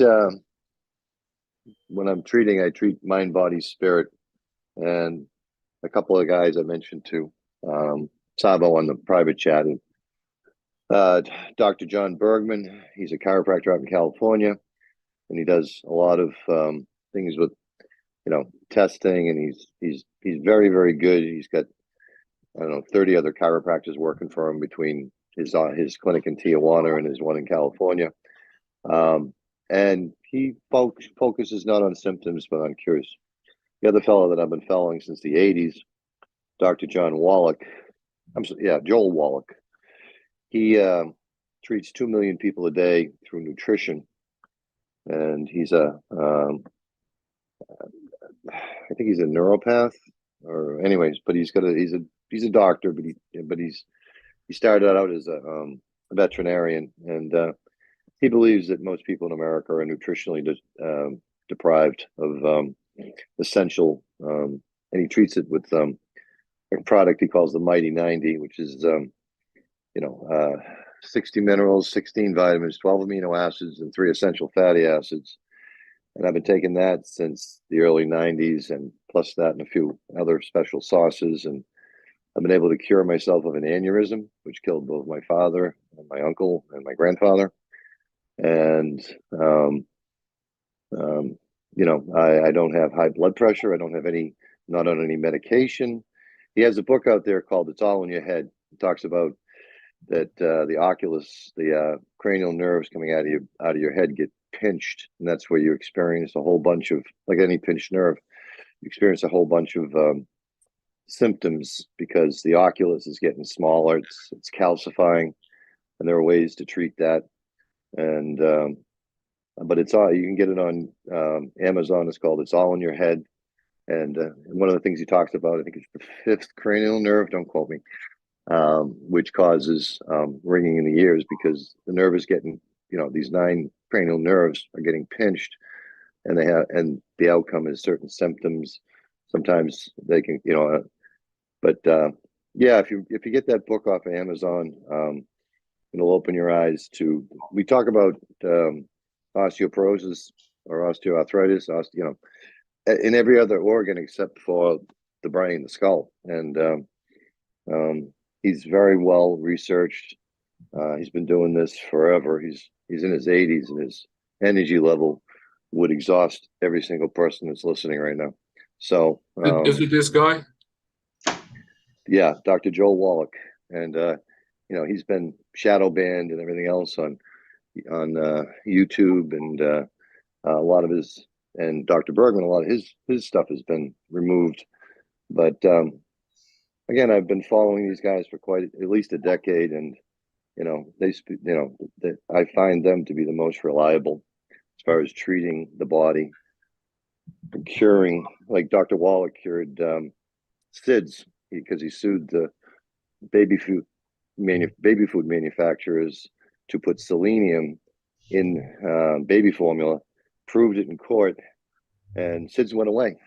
[SPEAKER 6] when I'm treating, I treat mind, body, spirit, and a couple of guys I mentioned too. Sabo on the private chat, and Dr. John Bergman. He's a chiropractor out in California, and he does a lot of things with, testing, and he's very, very good. He's got, I don't know, 30 other chiropractors working for him between his clinic in Tijuana and his one in California. And he focuses not on symptoms, but on cures. The other fellow that I've been following since the 80s, Dr. John Wallach, Joel Wallach. He treats 2 million people a day through nutrition. And he's I think he's a neuropath, or anyways, but he's a doctor, but he started out as a veterinarian, and he believes that most people in America are nutritionally deprived of essential, and he treats it with a product he calls the Mighty 90, which is 60 minerals, 16 vitamins, 12 amino acids, and 3 essential fatty acids. And I've been taking that since the early 90s, and plus that and a few other special sauces. And I've been able to cure myself of an aneurysm, which killed both my father and my uncle and my grandfather. And, I don't have high blood pressure. I don't have not on any medication. He has a book out there called It's All in Your Head. It talks about that the oculus, the cranial nerves coming out of your head get pinched, and that's where you experience a whole bunch of, like any pinched nerve, you experience a whole bunch of symptoms, because the oculus is getting smaller, it's calcifying, and there are ways to treat that. And but it's all, you can get it on Amazon. It's called It's All in Your Head. And one of the things he talks about, I think it's the 5th cranial nerve, don't quote me, which causes ringing in the ears, because the nerve is getting, these 9 cranial nerves are getting pinched, and the outcome is certain symptoms. Sometimes they can, but if you get that book off of Amazon, it'll open your eyes to. We talk about osteoporosis or osteoarthritis, in every other organ except for the brain, the skull, and he's very well researched. He's been doing this forever. He's in his 80s, and his energy level would exhaust every single person that's listening right now. So
[SPEAKER 5] Is it this guy?
[SPEAKER 6] Yeah, Dr. Joel Wallach, and he's been shadow banned and everything else on YouTube, and a lot of his, and Dr. Bergman, a lot of his stuff has been removed. But again, I've been following these guys for at least a decade, and I find them to be the most reliable as far as treating the body and curing. Like Dr. Wallach cured SIDS, because he sued the baby food manufacturers to put selenium in baby formula, proved it in court, and SIDS went away,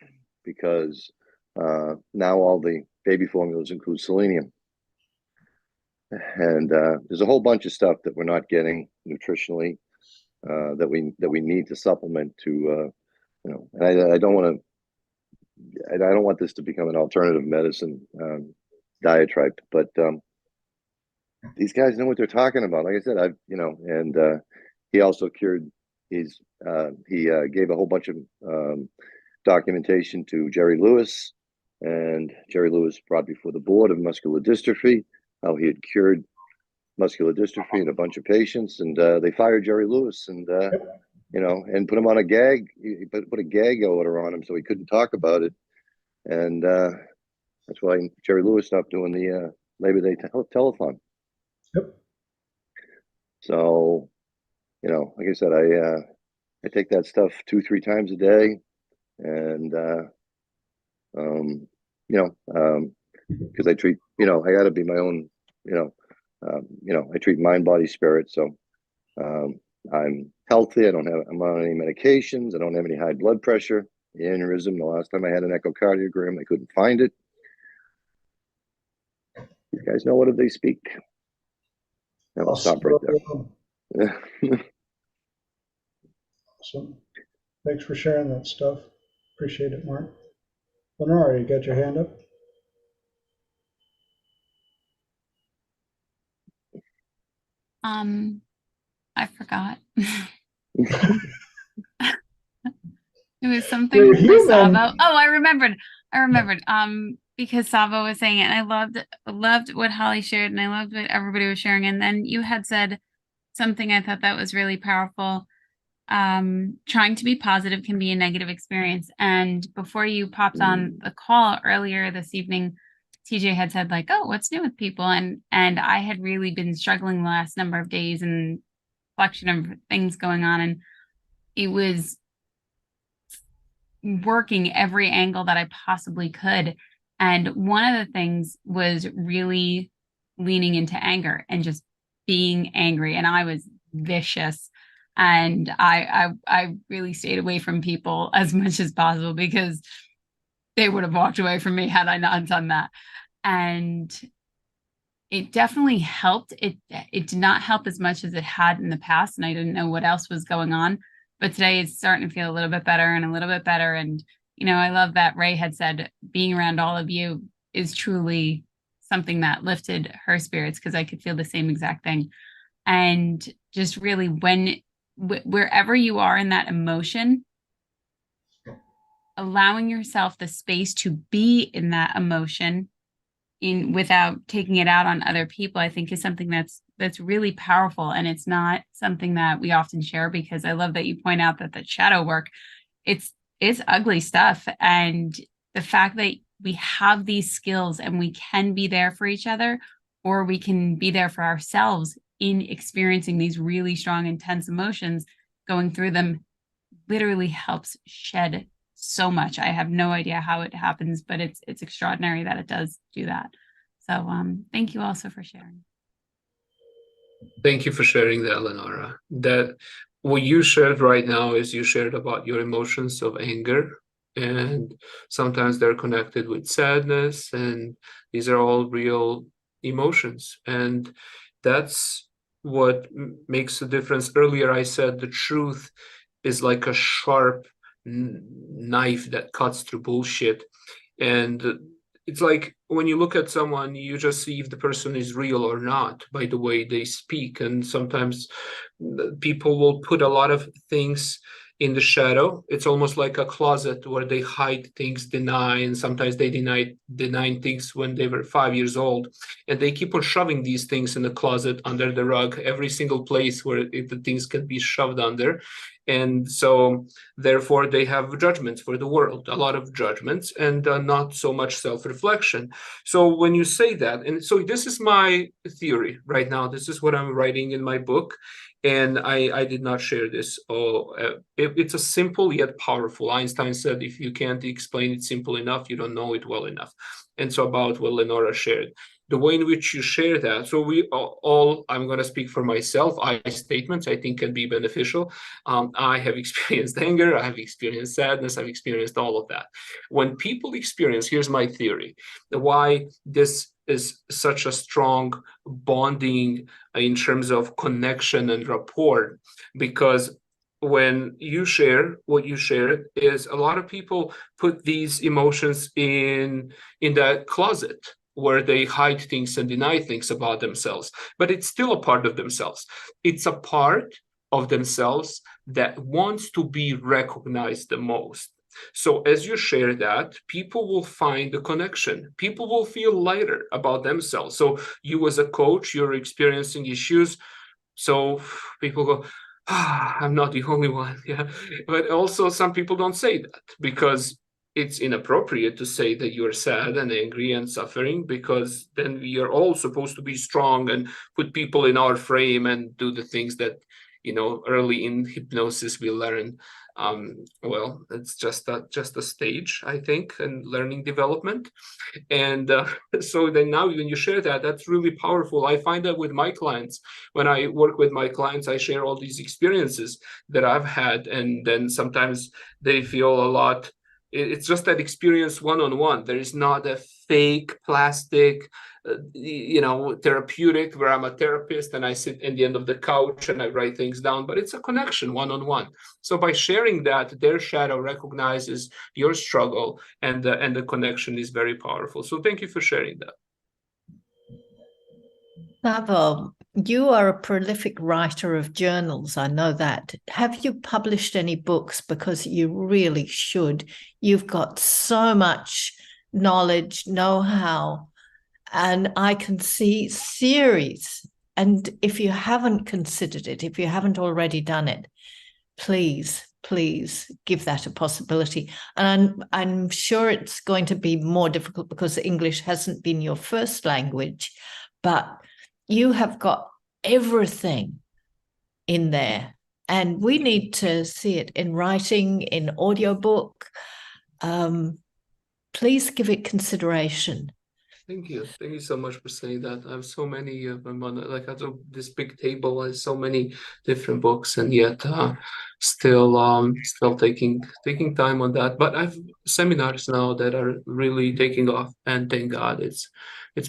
[SPEAKER 6] because now all the baby formulas include selenium. And there's a whole bunch of stuff that we're not getting nutritionally, that we need to supplement to, and I don't want to and I don't want this to become an alternative medicine diatribe, but these guys know what they're talking about. Like I said, and he also cured. He gave a whole bunch of documentation to Jerry Lewis, and Jerry Lewis brought before the board of muscular dystrophy how he had cured muscular dystrophy in a bunch of patients, and they fired Jerry Lewis, and and put him on a gag. He put a gag order on him so he couldn't talk about it, and that's why Jerry Lewis stopped doing the Labor Day telethon.
[SPEAKER 1] Yep.
[SPEAKER 6] So, like I said, I take that stuff 2-3 times a day, and because I treat, I got to be my own, I treat mind, body, spirit. So I'm healthy. I'm on any medications. I don't have any high blood pressure. The aneurysm, the last time I had an echocardiogram, I couldn't find it. You guys know what did they speak? I'll stop right there.
[SPEAKER 1] Awesome. Thanks for sharing that stuff. Appreciate it, Mark. Lenora, you got your hand up?
[SPEAKER 2] I forgot. It was something for Savo. Oh, I remembered. Because Savo was saying it, and I loved what Holly shared, and I loved what everybody was sharing. And then you had said something I thought that was really powerful. Trying to be positive can be a negative experience. And before you popped on the call earlier this evening, TJ had said like, "Oh, what's new with people?" And I had really been struggling the last number of days and collection of things going on, and it was working every angle that I possibly could. And one of the things was really leaning into anger and just being angry. And I was vicious. And I really stayed away from people as much as possible because they would have walked away from me had I not done that. And it definitely helped. It did not help as much as it had in the past. And I didn't know what else was going on. But today it's starting to feel a little bit better and a little bit better. And, I love that Ray had said being around all of you is truly something that lifted her spirits, because I could feel the same exact thing. And just really wherever you are in that emotion, allowing yourself the space to be in that emotion without taking it out on other people, I think is something that's really powerful. And it's not something that we often share, because I love that you point out that the shadow work, it's ugly stuff. And the fact that we have these skills and we can be there for each other, or we can be there for ourselves in experiencing these really strong, intense emotions, going through them literally helps shed so much. I have no idea how it happens, but it's extraordinary that it does do that. So thank you also for sharing.
[SPEAKER 5] Thank you for sharing that, Lenora. That what you shared right now is you shared about your emotions of anger, and sometimes they're connected with sadness, and these are all real emotions, and that's what makes a difference. Earlier I said the truth is like a sharp knife that cuts through bullshit, and it's like when you look at someone, you just see if the person is real or not by the way they speak. And sometimes people will put a lot of things in the shadow. It's almost like a closet where they hide things, deny, and sometimes they denying things when they were 5 years old, and they keep on shoving these things in the closet, under the rug, every single place where the things can be shoved under. And so therefore they have judgments for the world, a lot of judgments, and not so much self-reflection. So when you say that, and so this is my theory right now, this is what I'm writing in my book, and I did not share this. It's a simple yet powerful. Einstein said, if you can't explain it simple enough, you don't know it well enough. And so about what Lenora shared, the way in which you share that. So we all, I'm going to speak for myself, I statements I think can be beneficial. I have experienced anger, I have experienced sadness, I've experienced all of that. When people experience, here's my theory, why this is such a strong bonding in terms of connection and rapport, because when you share what you shared is a lot of people put these emotions in that closet where they hide things and deny things about themselves, but it's still a part of themselves. It's a part of themselves that wants to be recognized the most. So as you share that, people will find the connection. People will feel lighter about themselves. So you as a coach, you're experiencing issues. So people go, I'm not the only one. Yeah. But also some people don't say that because it's inappropriate to say that you're sad and angry and suffering, because then we are all supposed to be strong and put people in our frame and do the things that, early in hypnosis we learn. Well, it's just a stage, I think, in learning development. And so then now when you share that, that's really powerful. I find that with my clients, when I work with my clients, I share all these experiences that I've had. And then sometimes they feel a lot. It's just that experience one-on-one. There is not a fake plastic, therapeutic where I'm a therapist and I sit in the end of the couch and I write things down, but it's a connection one-on-one. So by sharing that, their shadow recognizes your struggle, and the connection is very powerful. So thank you for sharing that.
[SPEAKER 7] Pavel, you are a prolific writer of journals. I know that. Have you published any books? Because you really should. You've got so much knowledge, know-how, and I can see series. And if you haven't considered it, if you haven't already done it, please give that a possibility. And I'm sure it's going to be more difficult because English hasn't been your first language, but you have got everything in there. And we need to see it in writing, in audiobook. Please give it consideration.
[SPEAKER 5] Thank you. Thank you so much for saying that. I have so many of them on, like, I have this big table has so many different books, and yet still taking time on that. But I've seminars now that are really taking off, and thank God it's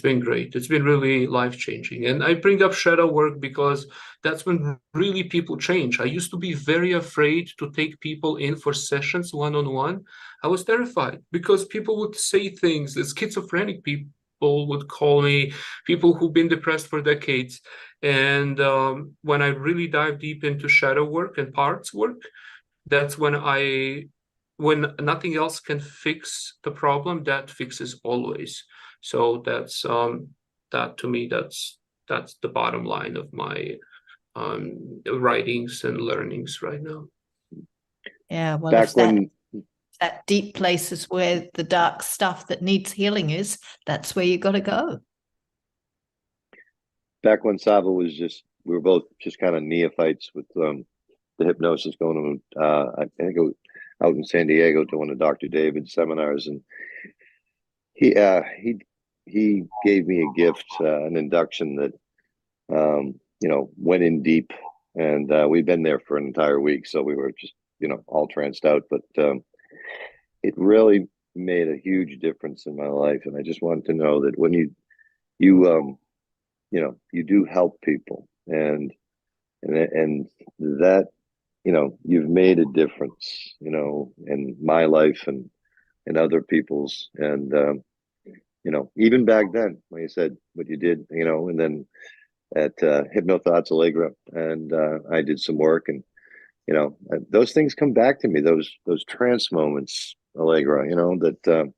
[SPEAKER 5] been great. It's been really life-changing. And I bring up shadow work because that's when really people change. I used to be very afraid to take people in for sessions one-on-one. I was terrified because people would say things that schizophrenic people would call me, people who've been depressed for decades. And when I really dive deep into shadow work and parts work, that's when nothing else can fix the problem, that fixes always. So that's that to me, that's the bottom line of my writings and learnings right now.
[SPEAKER 7] Yeah, well,
[SPEAKER 6] Back when
[SPEAKER 7] that deep places where the dark stuff that needs healing is, that's where you got to go.
[SPEAKER 6] Back when Sava was we were both just kind of neophytes with the hypnosis going on. I think it was out in San Diego to one of Dr. David's seminars, and he gave me a gift, an induction that went in deep, and we'd been there for an entire week, so we were just all tranced out, but it really made a huge difference in my life. And I just wanted to know that when you do help people, and that you've made a difference in my life and in other people's. And even back then when you said what you did, and then at Hypnothoughts Allegra, and I did some work, and those things come back to me, those trance moments, Allegra, that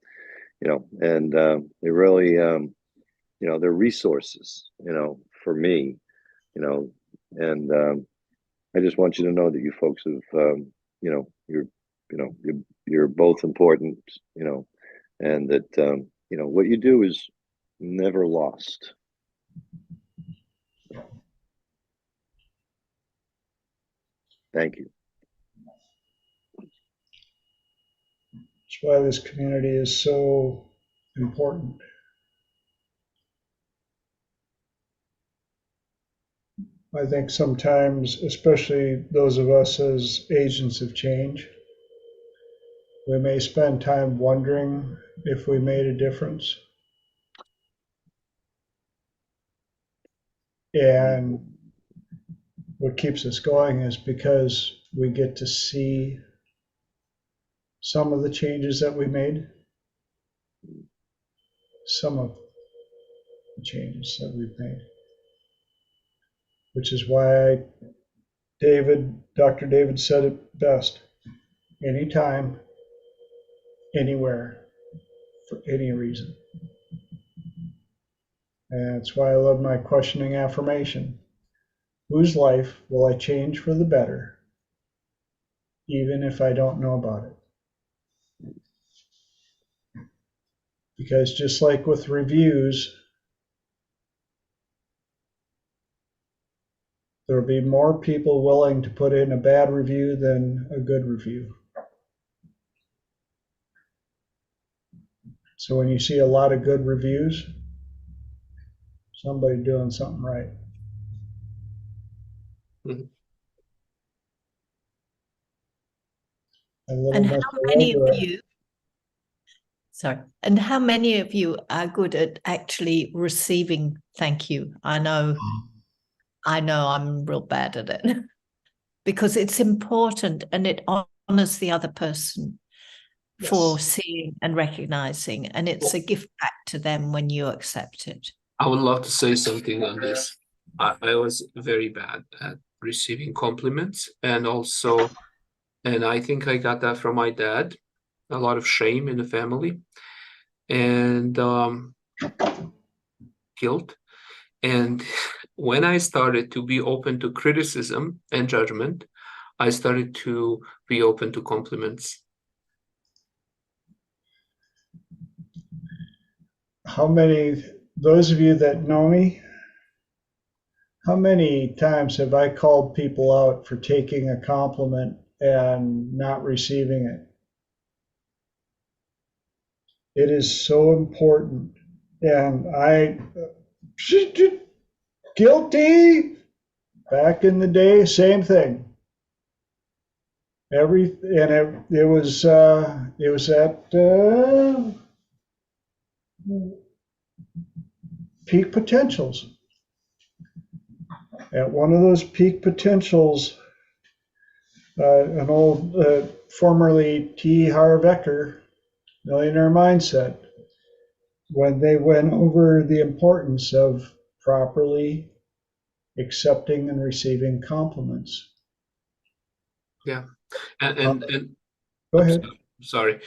[SPEAKER 6] and they really they're resources for me, and I just want you to know that you folks have you're both important, and that what you do is never lost. Thank you.
[SPEAKER 1] That's why this community is so important. I think sometimes, especially those of us as agents of change, we may spend time wondering if we made a difference. And what keeps us going is because we get to see some of the changes that we made, some of the changes that we've made, which is why Dr. David said it best: anytime, anywhere, for any reason. And that's why I love my questioning affirmation. Whose life will I change for the better, even if I don't know about it? Because just like with reviews, there'll be more people willing to put in a bad review than a good review. So when you see a lot of good reviews, somebody doing something right.
[SPEAKER 5] Mm-hmm.
[SPEAKER 7] And how many of you, sorry, and how many of you are good at actually receiving thank you? I know I'm real bad at it because it's important and it honors the other person for seeing and recognizing, and it's a gift back to them when you accept it.
[SPEAKER 5] I would love to say something on this. I was very bad at receiving compliments, and I think I got that from my dad. A lot of shame in the family and guilt. And when I started to be open to criticism and judgment, I started to be open to compliments.
[SPEAKER 1] How many, those of you that know me, how many times have I called people out for taking a compliment and not receiving it? It is so important. And guilty. Back in the day, same thing. It was at peak potentials. At one of those peak potentials, an old formerly T. Harv Eker, Millionaire Mindset, when they went over the importance of properly accepting and receiving compliments.
[SPEAKER 5] Yeah, and
[SPEAKER 1] go ahead.
[SPEAKER 5] Sorry,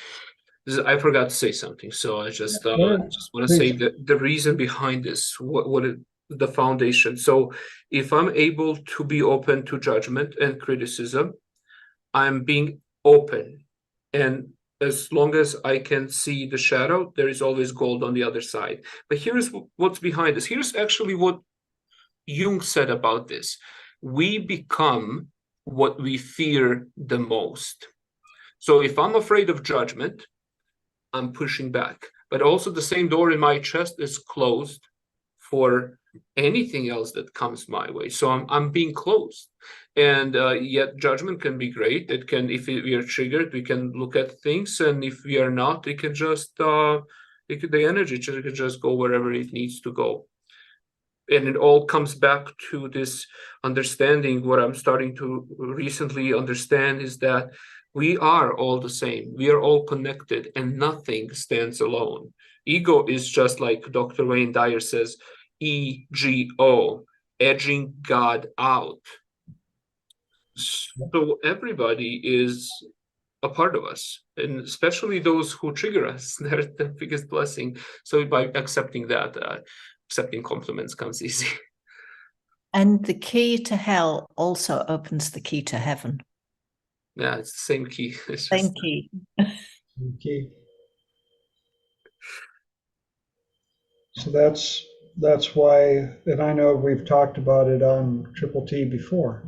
[SPEAKER 5] I forgot to say something. So I just want to say that the reason behind this, the foundation. So if I'm able to be open to judgment and criticism, I'm being open, and as long as I can see the shadow, there is always gold on the other side. But here's what's behind this. Here's actually what Jung said about this. We become what we fear the most. So if I'm afraid of judgment, I'm pushing back. But also the same door in my chest is closed for anything else that comes my way. So I'm being closed. And yet judgment can be great. It can, if we are triggered, we can look at things. And if we are not, it can just, the energy can just go wherever it needs to go. And it all comes back to this understanding. What I'm starting to recently understand is that we are all the same. We are all connected and nothing stands alone. Ego is just like Dr. Wayne Dyer says, EGO, edging God out. So everybody is a part of us, and especially those who trigger us. They're the biggest blessing. So by accepting that, accepting compliments comes easy.
[SPEAKER 7] And the key to hell also opens the key to heaven.
[SPEAKER 5] Yeah, it's the same key. It's
[SPEAKER 7] same key.
[SPEAKER 1] Okay. So that's why, and I know we've talked about it on Triple T before,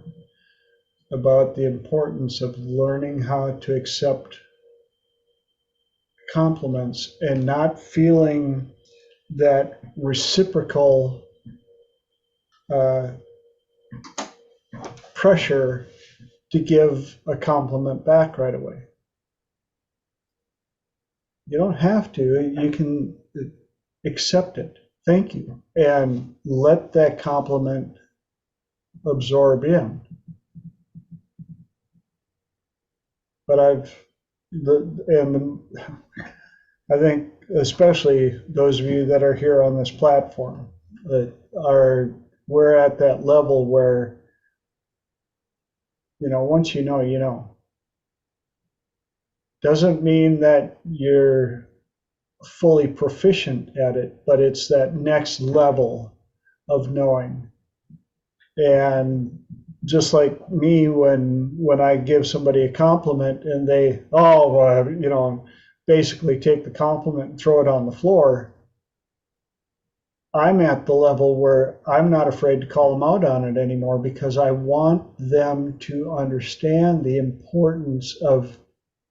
[SPEAKER 1] about the importance of learning how to accept compliments and not feeling that reciprocal pressure to give a compliment back right away. You don't have to. You can accept it. Thank you. And let that compliment absorb in. But I think especially those of you that are here on this platform that we're at that level where, once you know. Doesn't mean that you're fully proficient at it, but it's that next level of knowing. And just like me, when I give somebody a compliment and they, basically take the compliment and throw it on the floor, I'm at the level where I'm not afraid to call them out on it anymore because I want them to understand the importance of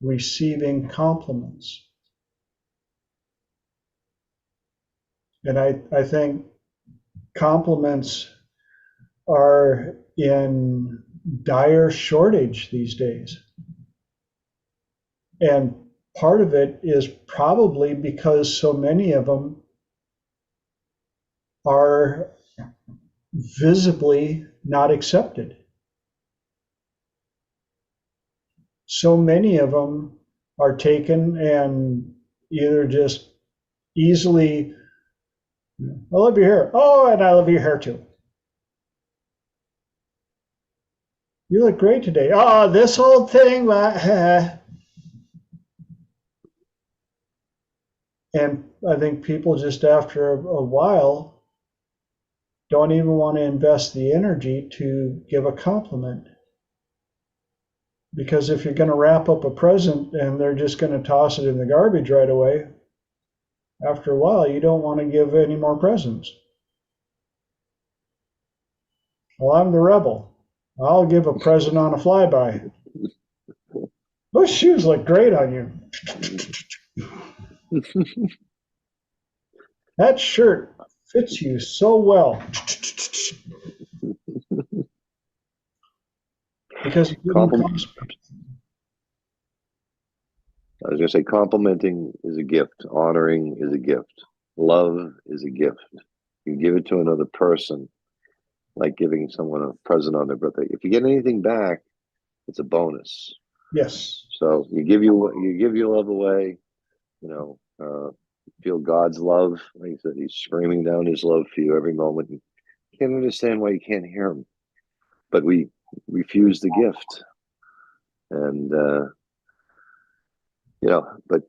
[SPEAKER 1] receiving compliments. And I think compliments are in dire shortage these days. And part of it is probably because so many of them are visibly not accepted. So many of them are taken and either just easily, I love your hair. Oh, and I love your hair too. You look great today. Oh, this whole thing. And I think people just after a while don't even want to invest the energy to give a compliment. Because if you're going to wrap up a present and they're just going to toss it in the garbage right away, after a while, you don't want to give any more presents. Well, I'm the rebel. I'll give a present on a flyby. Those shoes look great on you. That shirt fits you so well. Because
[SPEAKER 6] I was going to say complimenting is a gift. Honoring is a gift. Love is a gift. You give it to another person, like giving someone a present on their birthday. If you get anything back, it's a bonus.
[SPEAKER 1] Yes.
[SPEAKER 6] So you give your love away, feel God's love. Like I said, he's screaming down his love for you every moment. You can't understand why you can't hear him. But we refuse the gift. And, but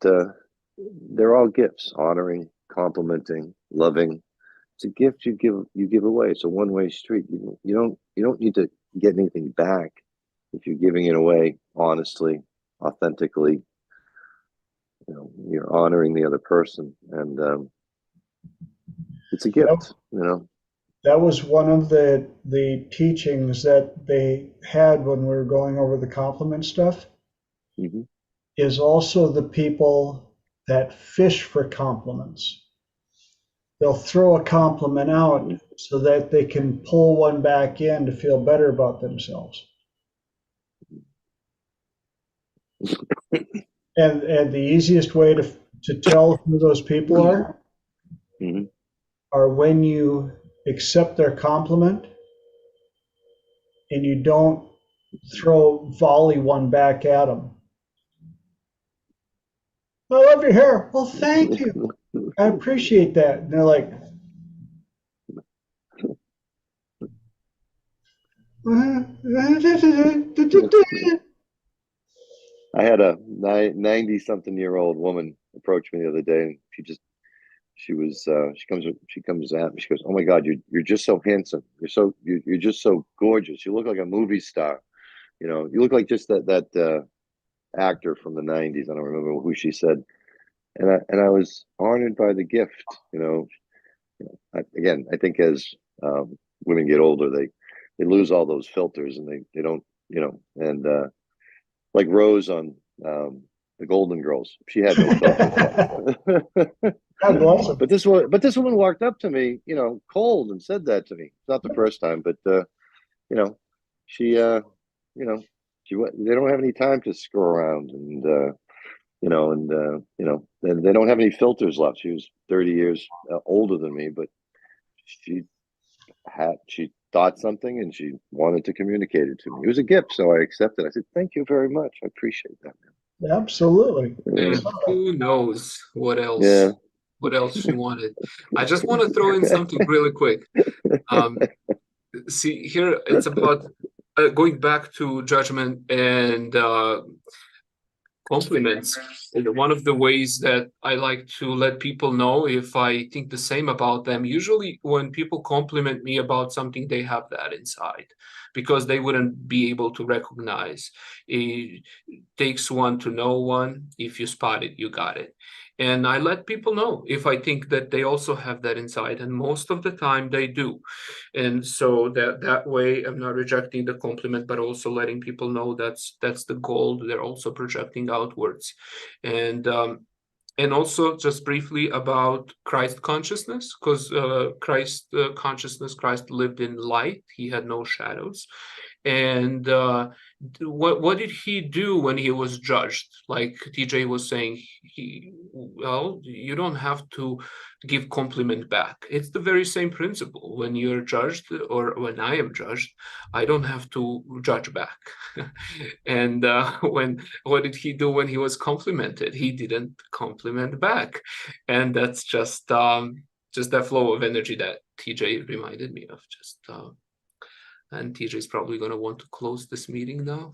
[SPEAKER 6] they're all gifts: honoring, complimenting, loving. It's a gift you give away. It's a one-way street. You don't need to get anything back if you're giving it away honestly, authentically. You're honoring the other person, and it's a gift.
[SPEAKER 1] That was one of the teachings that they had when we were going over the compliment stuff.
[SPEAKER 6] Mm-hmm.
[SPEAKER 1] Is also the people that fish for compliments. They'll throw a compliment out so that they can pull one back in to feel better about themselves. And the easiest way to tell who those people are,
[SPEAKER 6] mm-hmm.
[SPEAKER 1] are when you accept their compliment and you don't volley one back at them. I love your hair. Well, thank you. I appreciate that. And they're like,
[SPEAKER 6] I had a 90-something-year-old woman approach me the other day, and she comes at me. She goes, "Oh my God, you're just so handsome. You're just so gorgeous. You look like a movie star. You look like just that actor from the '90s. I don't remember who she said." And I was honored by the gift. Again, I think as women get older, they lose all those filters, and they don't, and like Rose on the Golden Girls, she had no filters.
[SPEAKER 1] God bless them.
[SPEAKER 6] But this woman walked up to me, cold, and said that to me. It's not the first time, but she, they don't have any time to screw around, and they don't have any filters left. She was 30 years older than me, but she thought something and she wanted to communicate it to me. It was a gift, so I accepted. I said, "Thank you very much. I appreciate that, man."
[SPEAKER 1] Absolutely.
[SPEAKER 5] And who knows what else?
[SPEAKER 6] Yeah.
[SPEAKER 5] What else she wanted? I just want to throw in something really quick. See, here it's about going back to judgment and compliments. And one of the ways that I like to let people know if I think the same about them, usually when people compliment me about something, they have that inside because they wouldn't be able to recognize. It takes one to know one. If you spot it, you got it. And I let people know if I think that they also have that inside, and most of the time they do. And so that way I'm not rejecting the compliment, but also letting people know that's the goal they're also projecting outwards. And also just briefly about Christ consciousness, because Christ consciousness, Christ lived in light. He had no shadows. And what did he do when he was judged? Like TJ was saying, well, you don't have to give compliment back. It's the very same principle. When you're judged, or when I am judged, I don't have to judge back. And what did he do when he was complimented? He didn't compliment back. And that's just that flow of energy that TJ reminded me of. And TJ is probably going to want to close this meeting now.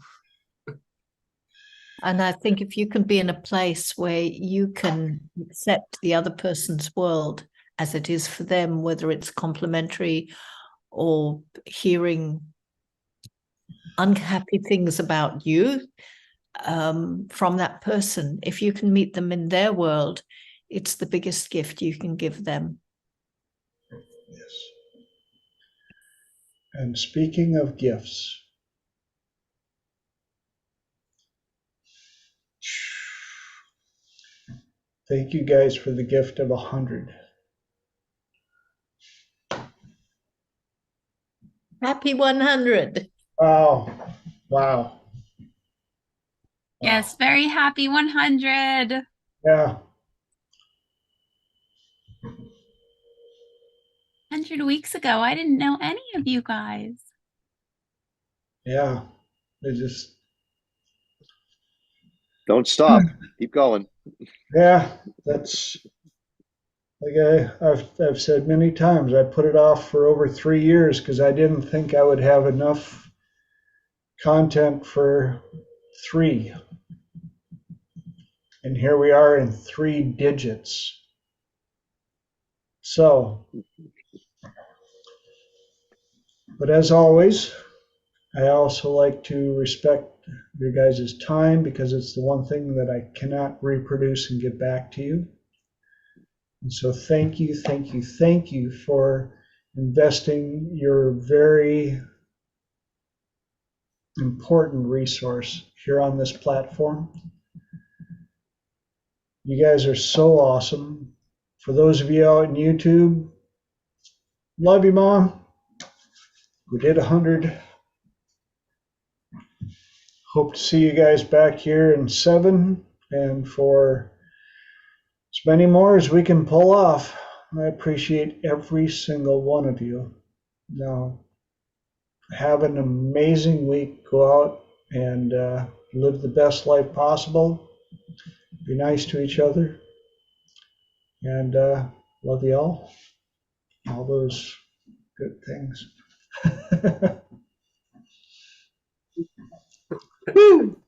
[SPEAKER 7] And I think if you can be in a place where you can accept the other person's world as it is for them, whether it's complimentary or hearing unhappy things about you from that person, if you can meet them in their world, it's the biggest gift you can give them.
[SPEAKER 1] Yes. And speaking of gifts, thank you guys for the gift of 100.
[SPEAKER 7] Happy 100.
[SPEAKER 1] Wow. Wow.
[SPEAKER 2] Yes, very happy 100.
[SPEAKER 1] Yeah.
[SPEAKER 2] 100 weeks ago, I didn't know any of you guys.
[SPEAKER 1] Yeah. They just
[SPEAKER 6] Don't stop. Keep going.
[SPEAKER 1] Yeah, that's like I've said many times. I put it off for over 3 years because I didn't think I would have enough content for 3. And here we are in 3 digits. So, but as always, I also like to respect your guys' time because it's the one thing that I cannot reproduce and get back to you. And so thank you, thank you, thank you for investing your very important resource here on this platform. You guys are so awesome. For those of you out in YouTube, love you, Mom. We did 100. Hope to see you guys back here in 7 and for as many more as we can pull off. I appreciate every single one of you. Now, have an amazing week. Go out and live the best life possible. Be nice to each other. And love you all. All those good things. Woo!